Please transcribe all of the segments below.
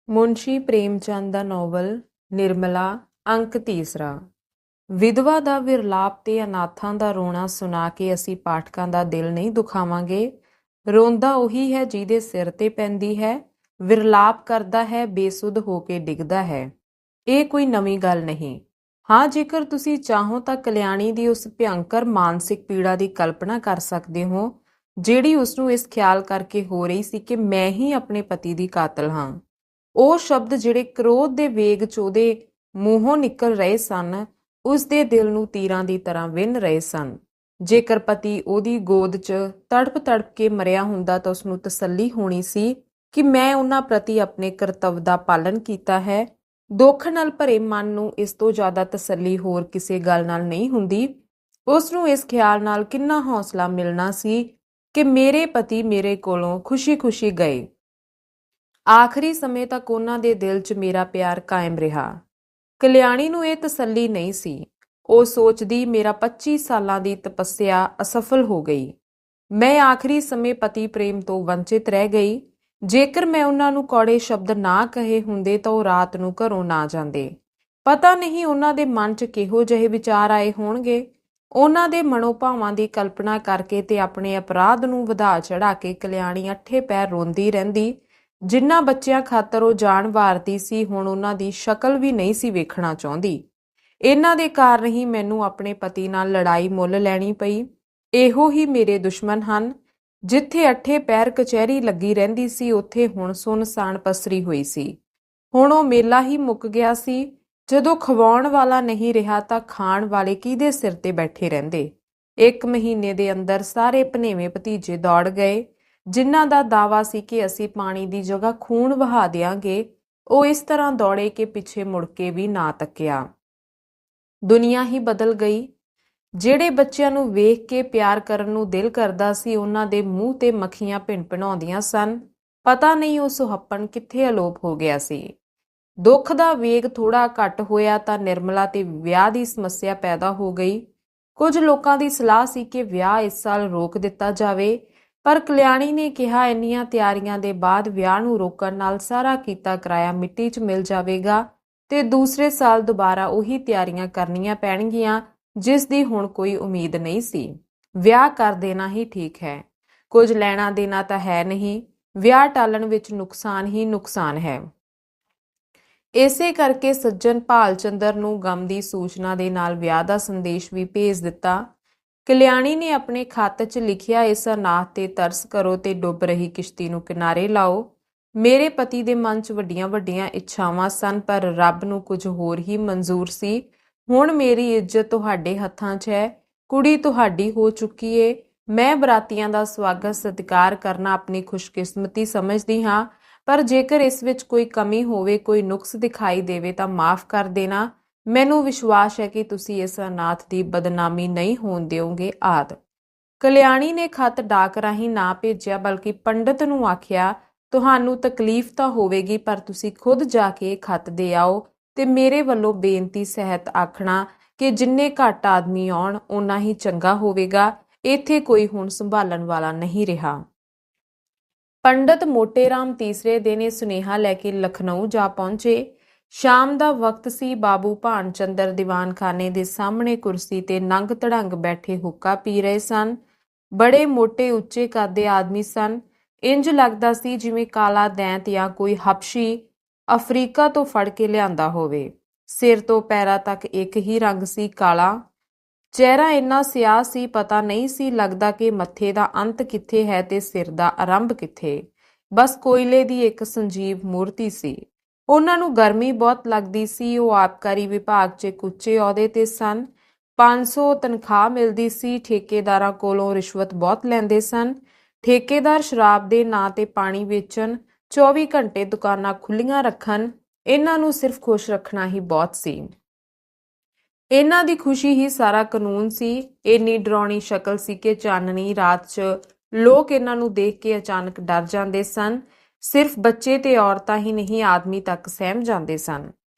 ਮੁਨਸ਼ੀ ਪ੍ਰੇਮਚੰਦ ਦਾ novel Nirmala ਅੰਕ ਤੀਸਰਾ। ਵਿਧਵਾ ਦਾ ਵਿਰਲਾਪ ਤੇ ਅਨਾਥਾਂ ਦਾ ਰੋਣਾ ਸੁਣਾ ਕੇ ਅਸੀਂ ਪਾਠਕਾਂ ਦਾ ਦਿਲ ਨਹੀਂ ਦੁਖਾਵਾਂਗੇ। ਰੋਂਦਾ ਉਹੀ ਹੈ ਜਿਹਦੇ ਸਿਰ ਤੇ ਪੈਂਦੀ ਹੈ, ਵਿਰਲਾਪ ਕਰਦਾ ਹੈ ਬੇਸੁੱਧ ਹੋ ਕੇ ਡਿੱਗਦਾ ਹੈ। ਇਹ ਕੋਈ ਨਵੀਂ ਗੱਲ ਨਹੀਂ। ਹਾਂ, ਜੇਕਰ ਤੁਸੀਂ ਚਾਹੋ ਤਾਂ ਕਲਿਆਣੀ ਦੀ ਉਸ ਭਿਅੰਕਰ ਮਾਨਸਿਕ ਪੀੜਾ ਦੀ ਕਲਪਨਾ ਕਰ ਸਕਦੇ ਹੋ ਜਿਹੜੀ ਉਸਨੂੰ ਇਸ ਖਿਆਲ ਕਰਕੇ ਹੋ ਰਹੀ ਸੀ ਕਿ ਮੈਂ ਹੀ ਆਪਣੇ ਪਤੀ ਦੀ ਕਾਤਲ ਹਾਂ। ਉਹ ਸ਼ਬਦ ਜਿਹੜੇ ਕ੍ਰੋਧ ਦੇ ਵੇਗ 'ਚ ਉਹਦੇ ਮੂੰਹੋਂ ਨਿਕਲ ਰਹੇ ਸਨ, ਉਸਦੇ ਦਿਲ ਨੂੰ ਤੀਰਾਂ ਦੀ ਤਰ੍ਹਾਂ ਵਿੰਨ੍ਹ ਰਹੇ ਸਨ। ਜੇਕਰ ਪਤੀ ਉਹਦੀ ਗੋਦ 'ਚ ਤੜਪ ਤੜਪ ਕੇ ਮਰਿਆ ਹੁੰਦਾ ਤਾਂ ਉਸਨੂੰ ਤਸੱਲੀ ਹੋਣੀ ਸੀ ਕਿ ਮੈਂ ਉਹਨਾਂ ਪ੍ਰਤੀ ਆਪਣੇ ਕਰਤੱਵ ਦਾ ਪਾਲਨ ਕੀਤਾ ਹੈ। ਦੁੱਖ ਨਾਲ ਭਰੇ ਮਨ ਨੂੰ ਇਸ ਤੋਂ ਜ਼ਿਆਦਾ ਤਸੱਲੀ ਹੋਰ ਕਿਸੇ ਗੱਲ ਨਾਲ ਨਹੀਂ ਹੁੰਦੀ। ਉਸਨੂੰ ਇਸ ਖਿਆਲ ਨਾਲ ਕਿੰਨਾ ਹੌਸਲਾ ਮਿਲਣਾ ਸੀ ਕਿ ਮੇਰੇ ਪਤੀ ਮੇਰੇ ਕੋਲੋਂ ਖੁਸ਼ੀ-ਖੁਸ਼ੀ ਗਏ। ਆਖਰੀ ਸਮੇਂ ਤੱਕ ਉਹਨਾਂ ਦੇ ਦਿਲ 'ਚ ਮੇਰਾ ਪਿਆਰ ਕਾਇਮ ਰਿਹਾ। ਕਲਿਆਣੀ ਨੂੰ ਇਹ ਤਸੱਲੀ ਨਹੀਂ ਸੀ। ਉਹ ਸੋਚਦੀ ਮੇਰਾ 25 ਸਾਲਾਂ ਦੀ ਤਪੱਸਿਆ ਅਸਫਲ ਹੋ ਗਈ। ਮੈਂ ਆਖਰੀ ਸਮੇਂ ਪਤੀ ਪ੍ਰੇਮ ਤੋਂ ਵੰਚਿਤ ਰਹਿ ਗਈ। ਜੇਕਰ ਮੈਂ ਉਹਨਾਂ ਨੂੰ ਕੌੜੇ ਸ਼ਬਦ ਨਾ ਕਹੇ ਹੁੰਦੇ ਤਾਂ ਉਹ ਰਾਤ ਨੂੰ ਘਰੋਂ ਨਾ ਜਾਂਦੇ। ਪਤਾ ਨਹੀਂ ਉਹਨਾਂ ਦੇ ਮਨ 'ਚ ਕਿਹੋ ਜਿਹੇ ਵਿਚਾਰ ਆਏ ਹੋਣਗੇ। ਉਹਨਾਂ ਦੇ ਮਨੋਭਾਵਾਂ ਦੀ ਕਲਪਨਾ ਕਰਕੇ ਤੇ ਆਪਣੇ ਅਪਰਾਧ ਨੂੰ ਵਧਾ ਚੜ੍ਹਾ ਕੇ ਕਲਿਆਣੀ ਅੱਠੇ ਪੈਰ ਰੋਂਦੀ ਰਹਿੰਦੀ। ਜਿਨ੍ਹਾਂ ਬੱਚਿਆਂ ਖਾਤਰ ਉਹ ਜਾਨ ਵਾਰਦੀ ਸੀ, ਹੁਣ ਉਹਨਾਂ ਦੀ ਸ਼ਕਲ ਵੀ ਨਹੀਂ ਸੀ ਵੇਖਣਾ ਚਾਹੁੰਦੀ। ਇਹਨਾਂ ਦੇ ਕਾਰਨ ਹੀ ਮੈਨੂੰ ਆਪਣੇ ਪਤੀ ਨਾਲ ਲੜਾਈ ਮੁੱਲ ਲੈਣੀ ਪਈ। ਇਹੋ ਹੀ ਮੇਰੇ ਦੁਸ਼ਮਣ ਹਨ। ਜਿੱਥੇ ਅੱਠੇ ਪੈਰ ਕਚਹਿਰੀ ਲੱਗੀ ਰਹਿੰਦੀ ਸੀ, ਉੱਥੇ ਹੁਣ ਸੁੰਨਸਾਨ ਪਸਰੀ ਹੋਈ ਸੀ। ਹੁਣ ਉਹ ਮੇਲਾ ਹੀ ਮੁੱਕ ਗਿਆ ਸੀ। ਜਦੋਂ ਖਵਾਉਣ ਵਾਲਾ ਨਹੀਂ ਰਿਹਾ ਤਾਂ ਖਾਣ ਵਾਲੇ ਕਿਹਦੇ ਸਿਰ ਤੇ ਬੈਠੇ ਰਹਿੰਦੇ। 1 ਮਹੀਨੇ ਦੇ ਅੰਦਰ ਸਾਰੇ ਭਨੇਵੇਂ ਭਤੀਜੇ ਦੌੜ ਗਏ। ਜਿਨ੍ਹਾਂ ਦਾ ਦਾਅਵਾ ਸੀ ਕਿ ਅਸੀਂ ਪਾਣੀ ਦੀ ਜਗ੍ਹਾ ਖੂਨ ਵਹਾ ਦਿਆਂਗੇ, ਉਹ ਇਸ ਤਰ੍ਹਾਂ ਦੌੜੇ ਕਿ ਪਿੱਛੇ ਮੁੜ ਕੇ ਵੀ ਨਾ ਤੱਕਿਆ। ਦੁਨੀਆ ਹੀ ਬਦਲ ਗਈ। ਜਿਹੜੇ ਬੱਚਿਆਂ ਨੂੰ ਵੇਖ ਕੇ ਪਿਆਰ ਕਰਨ ਨੂੰ ਦਿਲ ਕਰਦਾ ਸੀ, ਉਹਨਾਂ ਦੇ ਮੂੰਹ ਤੇ ਮੱਖੀਆਂ ਭਿਣਭਿਣਾਉਂਦੀਆਂ ਸਨ। ਪਤਾ ਨਹੀਂ ਉਹ ਸੁਹੱਪਣ ਕਿੱਥੇ ਅਲੋਪ ਹੋ ਗਿਆ ਸੀ। ਦੁੱਖ ਦਾ ਵੇਗ ਥੋੜਾ ਘੱਟ ਹੋਇਆ ਤਾਂ ਨਿਰਮਲਾ ਤੇ ਵਿਆਹ ਦੀ ਸਮੱਸਿਆ ਪੈਦਾ ਹੋ ਗਈ। ਕੁਝ ਲੋਕਾਂ ਦੀ ਸਲਾਹ ਸੀ ਕਿ ਵਿਆਹ ਇਸ ਸਾਲ ਰੋਕ ਦਿੱਤਾ ਜਾਵੇ, ਪਰ ਕਲਿਆਣੀ ਨੇ ਕਿਹਾ ਇੰਨੀਆਂ ਤਿਆਰੀਆਂ ਦੇ ਬਾਅਦ ਵਿਆਹ ਨੂੰ ਰੋਕਣ ਨਾਲ ਸਾਰਾ ਕੀਤਾ ਕਰਾਇਆ ਮਿੱਟੀ 'ਚ ਮਿਲ ਜਾਵੇਗਾ ਤੇ ਦੂਸਰੇ ਸਾਲ ਦੁਬਾਰਾ ਉਹੀ ਤਿਆਰੀਆਂ ਕਰਨੀਆਂ ਪੈਣਗੀਆਂ ਜਿਸ ਦੀ ਹੁਣ ਕੋਈ ਉਮੀਦ ਨਹੀਂ ਸੀ। ਵਿਆਹ ਕਰ ਦੇਣਾ ਹੀ ਠੀਕ ਹੈ। ਕੁਝ ਲੈਣਾ ਦੇਣਾ ਤਾਂ ਹੈ ਨਹੀਂ। ਵਿਆਹ ਟਾਲਣ ਵਿੱਚ ਨੁਕਸਾਨ ਹੀ ਨੁਕਸਾਨ ਹੈ। ਇਸੇ ਕਰਕੇ ਸੱਜਣ ਭਾਲ ਚੰਦਰ ਨੂੰ ਗਮ ਦੀ ਸੂਚਨਾ ਦੇ ਨਾਲ ਵਿਆਹ ਦਾ ਸੰਦੇਸ਼ ਵੀ ਭੇਜ ਦਿੱਤਾ। ਕਲਿਆਣੀ ਨੇ ਆਪਣੇ ਖੱਤ 'ਚ ਲਿਖਿਆ, ਇਸ ਅਨਾਥ ਤੇ ਤਰਸ ਕਰੋ ਤੇ ਡੁੱਬ ਰਹੀ ਕਿਸ਼ਤੀ ਨੂੰ ਕਿਨਾਰੇ ਲਾਓ। ਮੇਰੇ ਪਤੀ ਦੇ ਮਨ 'ਚ ਵੱਡੀਆਂ-ਵੱਡੀਆਂ ਇੱਛਾਵਾਂ ਸਨ, ਪਰ ਰੱਬ ਨੂੰ ਕੁਝ ਹੋਰ ਹੀ ਮਨਜ਼ੂਰ ਸੀ। ਹੁਣ ਮੇਰੀ ਇੱਜ਼ਤ ਤੁਹਾਡੇ ਹੱਥਾਂ 'ਚ ਹੈ। ਕੁੜੀ ਤੁਹਾਡੀ ਹੋ ਚੁੱਕੀ ਏ। ਮੈਂ ਬਰਾਤੀਆਂ ਦਾ ਸਵਾਗਤ ਸਤਿਕਾਰ ਕਰਨਾ ਆਪਣੀ ਖੁਸ਼ਕਿਸਮਤੀ ਸਮਝਦੀ ਹਾਂ, ਪਰ ਜੇਕਰ ਇਸ ਵਿੱਚ ਕੋਈ ਕਮੀ ਹੋਵੇ, ਕੋਈ ਨੁਕਸ ਦਿਖਾਈ ਦੇਵੇ ਤਾਂ ਮਾਫ਼ ਕਰ ਦੇਣਾ। ਮੈਨੂੰ ਵਿਸ਼ਵਾਸ ਹੈ ਕਿ ਤੁਸੀਂ ਇਸ ਅਨਾਥ ਦੀ ਬਦਨਾਮੀ ਨਹੀਂ ਹੋਣ ਦਿਓਗੇ। ਆਦਿ। ਕਲਿਆਣੀ ਨੇ ਖੱਤ ਡਾਕ ਰਾਹੀਂ ਨਾ ਭੇਜਿਆ, ਬਲਕਿ ਪੰਡਤ ਨੂੰ ਆਖਿਆ, ਤੁਹਾਨੂੰ ਤਕਲੀਫ ਤਾਂ ਹੋਵੇਗੀ, ਪਰ ਤੁਸੀਂ ਖੁਦ ਜਾ ਕੇ ਖੱਤ ਦੇ ਆਓ ਤੇ ਮੇਰੇ ਵੱਲੋਂ ਬੇਨਤੀ ਸਹਿਤ ਆਖਣਾ ਕਿ ਜਿੰਨੇ ਘੱਟ ਆਦਮੀ ਆਉਣ ਓਨਾ ਹੀ ਚੰਗਾ ਹੋਵੇਗਾ। ਇੱਥੇ ਕੋਈ ਹੁਣ ਸੰਭਾਲਣ ਵਾਲਾ ਨਹੀਂ ਰਿਹਾ। ਪੰਡਤ ਮੋਟੇ ਰਾਮ ਤੀਸਰੇ ਦਿਨ ਇਹ ਸੁਨੇਹਾ ਲੈ ਕੇ ਲਖਨਊ ਜਾ ਪਹੁੰਚੇ। ਸ਼ਾਮ ਦਾ ਵਕਤ ਸੀ। ਬਾਬੂ ਭਾਨ ਚੰਦਰ ਦੀਵਾਨਖਾਨੇ ਦੇ ਸਾਹਮਣੇ ਕੁਰਸੀ ਤੇ ਨੰਗ ਧੜੰਗ ਬੈਠੇ ਹੁੱਕਾ ਪੀ ਰਹੇ ਸਨ। ਬੜੇ ਮੋਟੇ ਉੱਚੇ ਕੱਦ ਦੇ ਆਦਮੀ ਸਨ। ਇੰਜ ਲੱਗਦਾ ਸੀ ਜਿਵੇਂ ਕਾਲਾ ਦੈਂਤ ਜਾਂ ਕੋਈ ਹਬਸ਼ੀ ਅਫਰੀਕਾ ਤੋਂ ਫੜ ਕੇ ਲਿਆਂਦਾ ਹੋਵੇ। ਸਿਰ ਤੋਂ ਪੈਰਾਂ ਤੱਕ ਇੱਕ ਹੀ ਰੰਗ ਸੀ, ਕਾਲਾ। ਚਿਹਰਾ ਇੰਨਾ ਸਿਆਹ ਸੀ, ਪਤਾ ਨਹੀਂ ਸੀ ਲੱਗਦਾ ਕਿ ਮੱਥੇ ਦਾ ਅੰਤ ਕਿੱਥੇ ਹੈ ਤੇ ਸਿਰ ਦਾ ਆਰੰਭ ਕਿੱਥੇ। ਬਸ ਕੋਇਲੇ ਦੀ ਇੱਕ ਸੰਜੀਵ ਮੂਰਤੀ ਸੀ। ਉਹਨਾਂ ਨੂੰ ਗਰਮੀ ਬਹੁਤ ਲੱਗਦੀ ਸੀ। ਉਹ ਆਬਕਾਰੀ ਵਿਭਾਗ 'ਚ ਇੱਕ ਉੱਚੇ ਅਹੁਦੇ ਤੇ ਸਨ। 500 ਤਨਖਾਹ ਮਿਲਦੀ ਸੀ। ਠੇਕੇਦਾਰਾਂ ਕੋਲੋਂ ਰਿਸ਼ਵਤ ਬਹੁਤ ਲੈਂਦੇ ਸਨ। ਠੇਕੇਦਾਰ ਸ਼ਰਾਬ ਦੇ ਨਾਂ ਤੇ ਪਾਣੀ ਵੇਚਣ, 24 ਘੰਟੇ ਦੁਕਾਨਾਂ ਖੁੱਲ੍ਹੀਆਂ ਰੱਖਣ। ਇਹਨਾਂ ਨੂੰ ਸਿਰਫ ਖੁਸ਼ ਰੱਖਣਾ ਹੀ ਬਹੁਤ ਸੀ। ਇਹਨਾਂ ਦੀ ਖੁਸ਼ੀ ਹੀ ਸਾਰਾ ਕਾਨੂੰਨ ਸੀ। ਇੰਨੀ ਡਰਾਉਣੀ ਸ਼ਕਲ ਸੀ ਕਿ ਚਾਨਣੀ ਰਾਤ 'ਚ ਲੋਕ ਇਹਨਾਂ ਨੂੰ ਦੇਖ ਕੇ ਅਚਾਨਕ ਡਰ ਜਾਂਦੇ ਸਨ। ਸਿਰਫ ਬੱਚੇ ਤੇ ਔਰਤਾਂ ਹੀ ਨਹੀਂ, ਆਦਮੀ ਤੱਕ ਸਹਿਮ ਜਾਂਦੇ ਸਨ।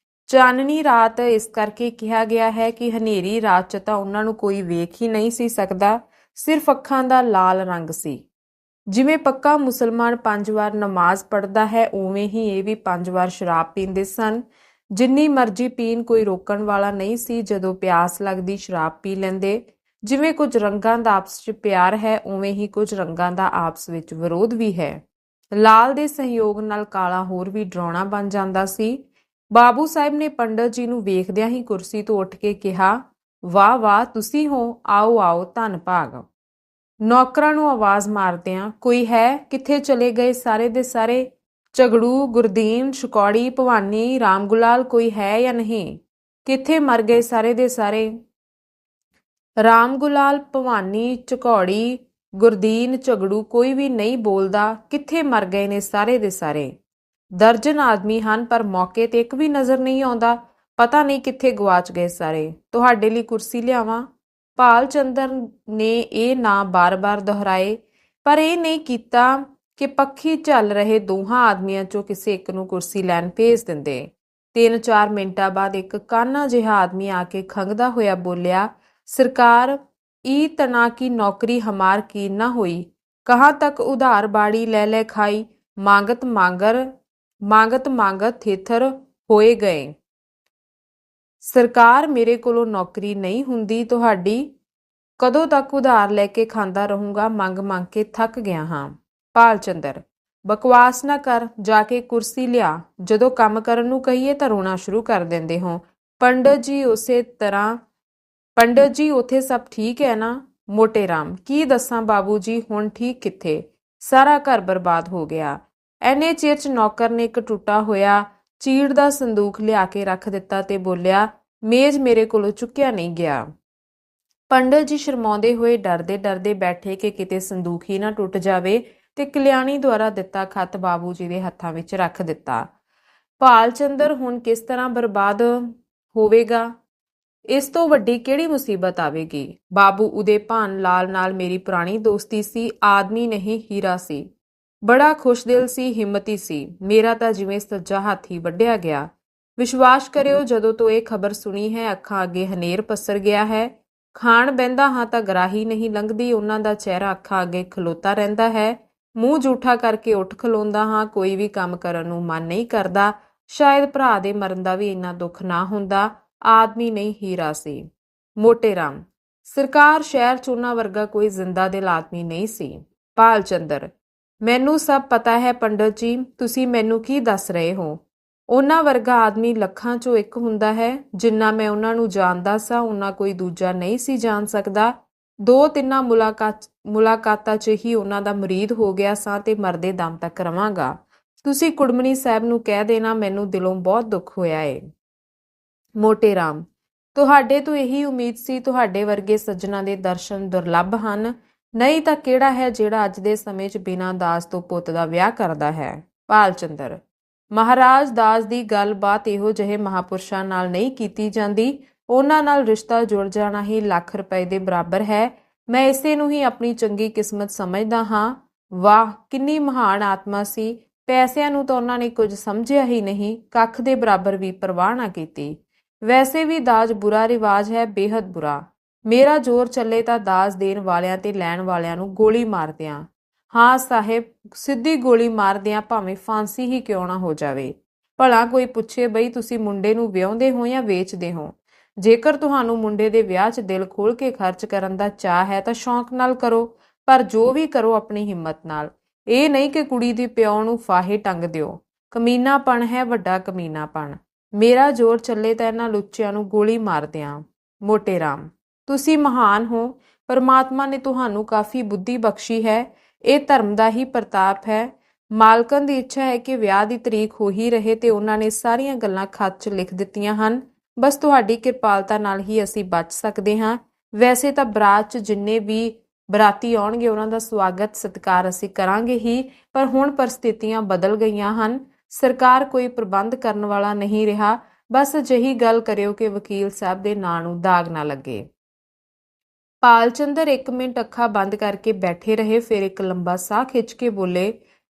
ਚਾਨਣੀ ਰਾਤ ਇਸ ਕਰਕੇ ਕਿਹਾ ਗਿਆ ਹੈ ਕਿ ਹਨੇਰੀ ਰਾਤ 'ਚ ਤਾਂ ਉਹਨਾਂ ਨੂੰ ਕੋਈ ਵੇਖ ਹੀ ਨਹੀਂ ਸੀ ਸਕਦਾ। ਸਿਰਫ ਅੱਖਾਂ ਦਾ ਲਾਲ ਰੰਗ ਸੀ। ਜਿਵੇਂ ਪੱਕਾ ਮੁਸਲਮਾਨ 5 ਵਾਰ ਨਮਾਜ਼ ਪੜ੍ਹਦਾ ਹੈ, ਉਵੇਂ ਹੀ ਇਹ ਵੀ 5 ਵਾਰ ਸ਼ਰਾਬ ਪੀਂਦੇ ਸਨ। ਜਿੰਨੀ ਮਰਜ਼ੀ ਪੀਣ, ਕੋਈ ਰੋਕਣ ਵਾਲਾ ਨਹੀਂ ਸੀ। ਜਦੋਂ ਪਿਆਸ ਲੱਗਦੀ ਸ਼ਰਾਬ ਪੀ ਲੈਂਦੇ। ਜਿਵੇਂ ਕੁਝ ਰੰਗਾਂ ਦਾ ਆਪਸ 'ਚ ਪਿਆਰ ਹੈ, ਉਵੇਂ ਹੀ ਕੁਝ ਰੰਗਾਂ ਦਾ ਆਪਸ ਵਿੱਚ ਵਿਰੋਧ ਵੀ ਹੈ। ਲਾਲ ਦੇ ਸਹਿਯੋਗ ਨਾਲ ਕਾਲਾ ਹੋਰ ਵੀ ਡਰਾਉਣਾ ਬਣ ਜਾਂਦਾ ਸੀ। ਬਾਬੂ ਸਾਹਿਬ ਨੇ ਪੰਡਤ ਜੀ ਨੂੰ ਵੇਖਦਿਆਂ ਹੀ ਕੁਰਸੀ ਤੋਂ ਉੱਠ ਕੇ ਕਿਹਾ, ਵਾਹ ਵਾਹ, ਤੁਸੀਂ ਹੋ, ਆਓ ਆਓ, ਧੰਨ ਭਾਗ। ਨੌਕਰਾਂ ਨੂੰ ਆਵਾਜ਼ ਮਾਰਦਿਆਂ, ਕੋਈ ਹੈ? ਕਿੱਥੇ ਚਲੇ ਗਏ ਸਾਰੇ ਦੇ ਸਾਰੇ? ਝਗੜੂ, ਗੁਰਦੀਨ, ਸ਼ਕੌੜੀ, ਭਵਾਨੀ, ਰਾਮ ਗੁਲਾਲ ਕੋਈ ਹੈ ਜਾਂ ਨਹੀਂ? ਕਿੱਥੇ ਮਰ ਗਏ ਸਾਰੇ ਦੇ ਸਾਰੇ? ਰਾਮ ਗੁਲਾਲ, ਭਵਾਨੀ, ਝਕੌੜੀ, ਗੁਰਦੀਨ, ਝਗੜੂ ਕੋਈ ਵੀ ਨਹੀਂ ਬੋਲਦਾ। ਕਿੱਥੇ ਮਰ ਗਏ ਨੇ ਸਾਰੇ ਦੇ ਸਾਰੇ? ਦਰਜਨ ਆਦਮੀ ਹਨ, ਪਰ ਮੌਕੇ ਤੇ ਇੱਕ ਵੀ ਨਜ਼ਰ ਨਹੀਂ ਆਉਂਦਾ। ਪਤਾ ਨਹੀਂ ਕਿੱਥੇ ਗਵਾਚ ਗਏ ਸਾਰੇ। ਤੁਹਾਡੇ ਲਈ ਕੁਰਸੀ ਲਿਆਵਾਂ? ਭਾਲ ਚੰਦਰ ਨੇ ਇਹ ਨਾਂ ਬਾਰ-ਬਾਰ ਦੁਹਰਾਏ, ਪਰ ਇਹ ਨਹੀਂ ਕੀਤਾ ਕਿ ਪੱਖੀ ਝੱਲ ਰਹੇ ਦੋਹਾਂ ਆਦਮੀਆਂ ਚੋਂ ਕਿਸੇ ਇੱਕ ਨੂੰ ਕੁਰਸੀ ਲੈਣ ਭੇਜ ਦਿੰਦੇ। 3-4 ਮਿੰਟਾਂ ਬਾਅਦ ਇੱਕ ਕਾਨਾ ਜਿਹਾ ਆਦਮੀ ਆ ਕੇ ਖੰਘਦਾ ਹੋਇਆ ਬੋਲਿਆ, ਸਰਕਾਰ, ई तना की नौकरी हमार की न हुई। कहाँ तक उधार बाड़ी ले ले खाई, मांगत मांगत थेथर होए गए। सरकार, मेरे कोलों नौकरी नहीं हुंदी तुहाडी। कदों तक उधार लैके खांदा रहूंगा, मंग मंग के थक गया हाँ। पाल चंदर, बकवास ना कर, जाके कुर्सी लिया। जदों काम करन नूं कहीए तां रोना शुरू कर देंदे हो। पंडित जी उथे सब ठीक है ना? मोटे राम, की दसां बाबू जी, हुण ठीक किथे? सारा घर बर्बाद हो गया। एने चिर च नौकर ने एक टुटा होया चीड़ दा संदूक लिया के रख दिता ते बोलिया, मेज मेरे कोलों चुक्या नहीं गया। पंडित जी शर्माउंदे होए डरदे डरदे बैठे कि किते संदूक ही ना टुट जावे, ते कल्याणी द्वारा दिता खत बाबू जी दे हत्थां विच रख दिता। भाल चंदर, हुण किस तरह बर्बाद होवेगा? ਇਸ ਤੋਂ ਵੱਡੀ ਕਿਹੜੀ ਮੁਸੀਬਤ ਆਵੇਗੀ? ਬਾਬੂ ਉਦੇ ਭਾਨ ਲਾਲ ਨਾਲ ਮੇਰੀ ਪੁਰਾਣੀ ਦੋਸਤੀ ਸੀ, ਆਦਮੀ ਨਹੀਂ ਹੀਰਾ ਸੀ। ਬੜਾ ਖੁਸ਼ਦਿਲ ਸੀ, ਹਿੰਮਤੀ ਸੀ। ਮੇਰਾ ਤਾਂ ਜਿਵੇਂ ਸੱਜਾ ਹੱਥ ਹੀ ਵੱਢਿਆ ਗਿਆ। ਵਿਸ਼ਵਾਸ ਕਰਿਓ, ਜਦੋਂ ਤੋਂ ਇਹ ਖਬਰ ਸੁਣੀ ਹੈ, ਅੱਖਾਂ ਅੱਗੇ ਹਨੇਰ ਪਸਰ ਗਿਆ ਹੈ। ਖਾਣ ਬਹਿੰਦਾ ਹਾਂ ਤਾਂ ਗਰਾਹੀ ਨਹੀਂ ਲੰਘਦੀ, ਉਹਨਾਂ ਦਾ ਚਿਹਰਾ ਅੱਖਾਂ ਅੱਗੇ ਖਲੋਤਾ ਰਹਿੰਦਾ ਹੈ। ਮੂੰਹ ਜੂਠਾ ਕਰਕੇ ਉੱਠ ਖਲੋਂਦਾ ਹਾਂ, ਕੋਈ ਵੀ ਕੰਮ ਕਰਨ ਨੂੰ ਮਨ ਨਹੀਂ ਕਰਦਾ। ਸ਼ਾਇਦ ਭਰਾ ਦੇ ਮਰਨ ਦਾ ਵੀ ਇੰਨਾ ਦੁੱਖ ਨਾ ਹੁੰਦਾ। ਆਦਮੀ ਨਹੀਂ ਹੀਰਾ ਸੀ। ਮੋਟੇ ਰਾਮ, ਸਰਕਾਰ, ਸ਼ਹਿਰ ਚ ਉਹਨਾਂ ਵਰਗਾ ਕੋਈ ਜ਼ਿੰਦਾ ਦਿਲ ਆਦਮੀ ਨਹੀਂ ਸੀ। ਭਾਲ ਚੰਦਰ, ਮੈਨੂੰ ਸਭ ਪਤਾ ਹੈ ਪੰਡਤ ਜੀ, ਤੁਸੀਂ ਮੈਨੂੰ ਕੀ ਦੱਸ ਰਹੇ ਹੋ? ਉਹਨਾਂ ਵਰਗਾ ਆਦਮੀ ਲੱਖਾਂ ਚੋਂ ਇੱਕ ਹੁੰਦਾ ਹੈ। ਜਿੰਨਾ ਮੈਂ ਉਹਨਾਂ ਨੂੰ ਜਾਣਦਾ ਸਾਂ, ਉਹਨਾਂ ਕੋਈ ਦੂਜਾ ਨਹੀਂ ਸੀ ਜਾਣ ਸਕਦਾ। 2-3 ਮੁਲਾਕਾਤਾਂ 'ਚ ਹੀ ਉਹਨਾਂ ਦਾ ਮੁਰੀਦ ਹੋ ਗਿਆ ਸਾਂ ਤੇ ਮਰਦੇ ਦਮ ਤੱਕ ਰਵਾਂਗਾ। ਤੁਸੀਂ ਕੁੜਮਣੀ ਸਾਹਿਬ ਨੂੰ ਕਹਿ ਦੇਣਾ, ਮੈਨੂੰ ਦਿਲੋਂ ਬਹੁਤ ਦੁੱਖ ਹੋਇਆ ਏ। ਮੋਟੇ ਰਾਮ, ਤੁਹਾਡੇ ਤੋਂ ਇਹੀ ਉਮੀਦ ਸੀ। ਤੁਹਾਡੇ ਵਰਗੇ ਸੱਜਣਾ ਦੇ ਦਰਸ਼ਨ ਦੁਰਲੱਭ ਹਨ। ਨਹੀਂ ਤਾਂ ਕਿਹੜਾ ਹੈ ਜਿਹੜਾ ਅੱਜ ਦੇ ਸਮੇਂ 'ਚ ਬਿਨਾਂ ਦਾਜ ਤੋਂ ਪੁੱਤ ਦਾ ਵਿਆਹ ਕਰਦਾ ਹੈ? ਭਾਲ ਚੰਦਰ, ਮਹਾਰਾਜ, ਦਾਜ ਦੀ ਗੱਲਬਾਤ ਇਹੋ ਜਿਹੇ ਮਹਾਪੁਰਸ਼ਾਂ ਨਾਲ ਨਹੀਂ ਕੀਤੀ ਜਾਂਦੀ। ਉਹਨਾਂ ਨਾਲ ਰਿਸ਼ਤਾ ਜੁੜ ਜਾਣਾ ਹੀ ਲੱਖ ਰੁਪਏ ਦੇ ਬਰਾਬਰ ਹੈ। ਮੈਂ ਇਸੇ ਨੂੰ ਹੀ ਆਪਣੀ ਚੰਗੀ ਕਿਸਮਤ ਸਮਝਦਾ ਹਾਂ। ਵਾਹ, ਕਿੰਨੀ ਮਹਾਨ ਆਤਮਾ ਸੀ। ਪੈਸਿਆਂ ਨੂੰ ਤਾਂ ਉਹਨਾਂ ਨੇ ਕੁਝ ਸਮਝਿਆ ਹੀ ਨਹੀਂ, ਕੱਖ ਦੇ ਬਰਾਬਰ ਵੀ ਪਰਵਾਹ ਨਾ ਕੀਤੀ। ਵੈਸੇ ਵੀ ਦਾਜ ਬੁਰਾ ਰਿਵਾਜ ਹੈ, ਬੇਹੱਦ ਬੁਰਾ। ਮੇਰਾ ਜ਼ੋਰ ਚੱਲੇ ਤਾਂ ਦਾਜ ਦੇਣ ਵਾਲਿਆਂ ਤੇ ਲੈਣ ਵਾਲਿਆਂ ਨੂੰ ਗੋਲੀ ਮਾਰ ਦਿਆਂ। ਹਾਂ ਸਾਹਿਬ, ਸਿੱਧੀ ਗੋਲੀ ਮਾਰ ਦਿਆਂ, ਭਾਵੇਂ ਫਾਂਸੀ ਹੀ ਕਿਉਂ ਨਾ ਹੋ ਜਾਵੇ। ਭਲਾ ਕੋਈ ਪੁੱਛੇ, ਬਈ ਤੁਸੀਂ ਮੁੰਡੇ ਨੂੰ ਵਿਆਹੁੰਦੇ ਹੋ ਜਾਂ ਵੇਚਦੇ ਹੋ? ਜੇਕਰ ਤੁਹਾਨੂੰ ਮੁੰਡੇ ਦੇ ਵਿਆਹ 'ਚ ਦਿਲ ਖੋਲ੍ਹ ਕੇ ਖਰਚ ਕਰਨ ਦਾ ਚਾਅ ਹੈ ਤਾਂ ਸ਼ੌਂਕ ਨਾਲ ਕਰੋ, ਪਰ ਜੋ ਵੀ ਕਰੋ ਆਪਣੀ ਹਿੰਮਤ ਨਾਲ। ਇਹ ਨਹੀਂ ਕਿ ਕੁੜੀ ਦੇ ਪਿਓ ਨੂੰ ਫਾਹੇ ਟੰਗ ਦਿਓ। ਕਮੀਨਾਪਣ ਹੈ, ਵੱਡਾ ਕਮੀਨਾਪਣ। ਮੇਰਾ ਜ਼ੋਰ ਚੱਲੇ ਤਾਂ ਇਹਨਾਂ ਲੁੱਚਿਆਂ ਨੂੰ ਗੋਲੀ ਮਾਰ ਦਿਆਂ। ਮੋਟੇ ਰਾਮ, ਤੁਸੀਂ ਮਹਾਨ ਹੋ। ਪਰਮਾਤਮਾ ਨੇ ਤੁਹਾਨੂੰ ਕਾਫੀ ਬੁੱਧੀ ਬਖਸ਼ੀ ਹੈ। ਇਹ ਧਰਮ ਦਾ ਹੀ ਪ੍ਰਤਾਪ ਹੈ। ਮਾਲਕਨ ਦੀ ਇੱਛਾ ਹੈ ਕਿ ਵਿਆਹ ਦੀ ਤਰੀਕ ਹੋ ਹੀ ਰਹੇ ਤੇ ਉਹਨਾਂ ਨੇ ਸਾਰੀਆਂ ਗੱਲਾਂ ਖੱਤ 'ਚ ਲਿਖ ਦਿੱਤੀਆਂ ਹਨ। ਬਸ ਤੁਹਾਡੀ ਕਿਰਪਾਲਤਾ ਨਾਲ ਹੀ ਅਸੀਂ ਬਚ ਸਕਦੇ ਹਾਂ। ਵੈਸੇ ਤਾਂ ਬਰਾਤ 'ਚ ਜਿੰਨੇ ਵੀ ਬਰਾਤੀ ਆਉਣਗੇ ਉਹਨਾਂ ਦਾ ਸਵਾਗਤ ਸਤਿਕਾਰ ਅਸੀਂ ਕਰਾਂਗੇ ਹੀ, ਪਰ ਹੁਣ ਪਰਿਸਥਿਤੀਆਂ ਬਦਲ ਗਈਆਂ ਹਨ। ਸਰਕਾਰ ਕੋਈ ਪ੍ਰਬੰਧ ਕਰਨ ਵਾਲਾ ਨਹੀਂ ਰਿਹਾ। ਬਸ ਅਜਿਹੀ ਗੱਲ ਕਰਿਓ ਕਿ ਵਕੀਲ ਸਾਹਿਬ ਦੇ ਨਾਂ ਨੂੰ ਦਾਗ ਨਾ ਲੱਗੇ। ਪਾਲ ਚੰਦਰ 1 ਮਿੰਟ ਅੱਖਾਂ ਬੰਦ ਕਰਕੇ ਬੈਠੇ ਰਹੇ, ਫਿਰ ਇੱਕ ਲੰਬਾ ਸਾਹ ਖਿੱਚ ਕੇ ਬੋਲੇ,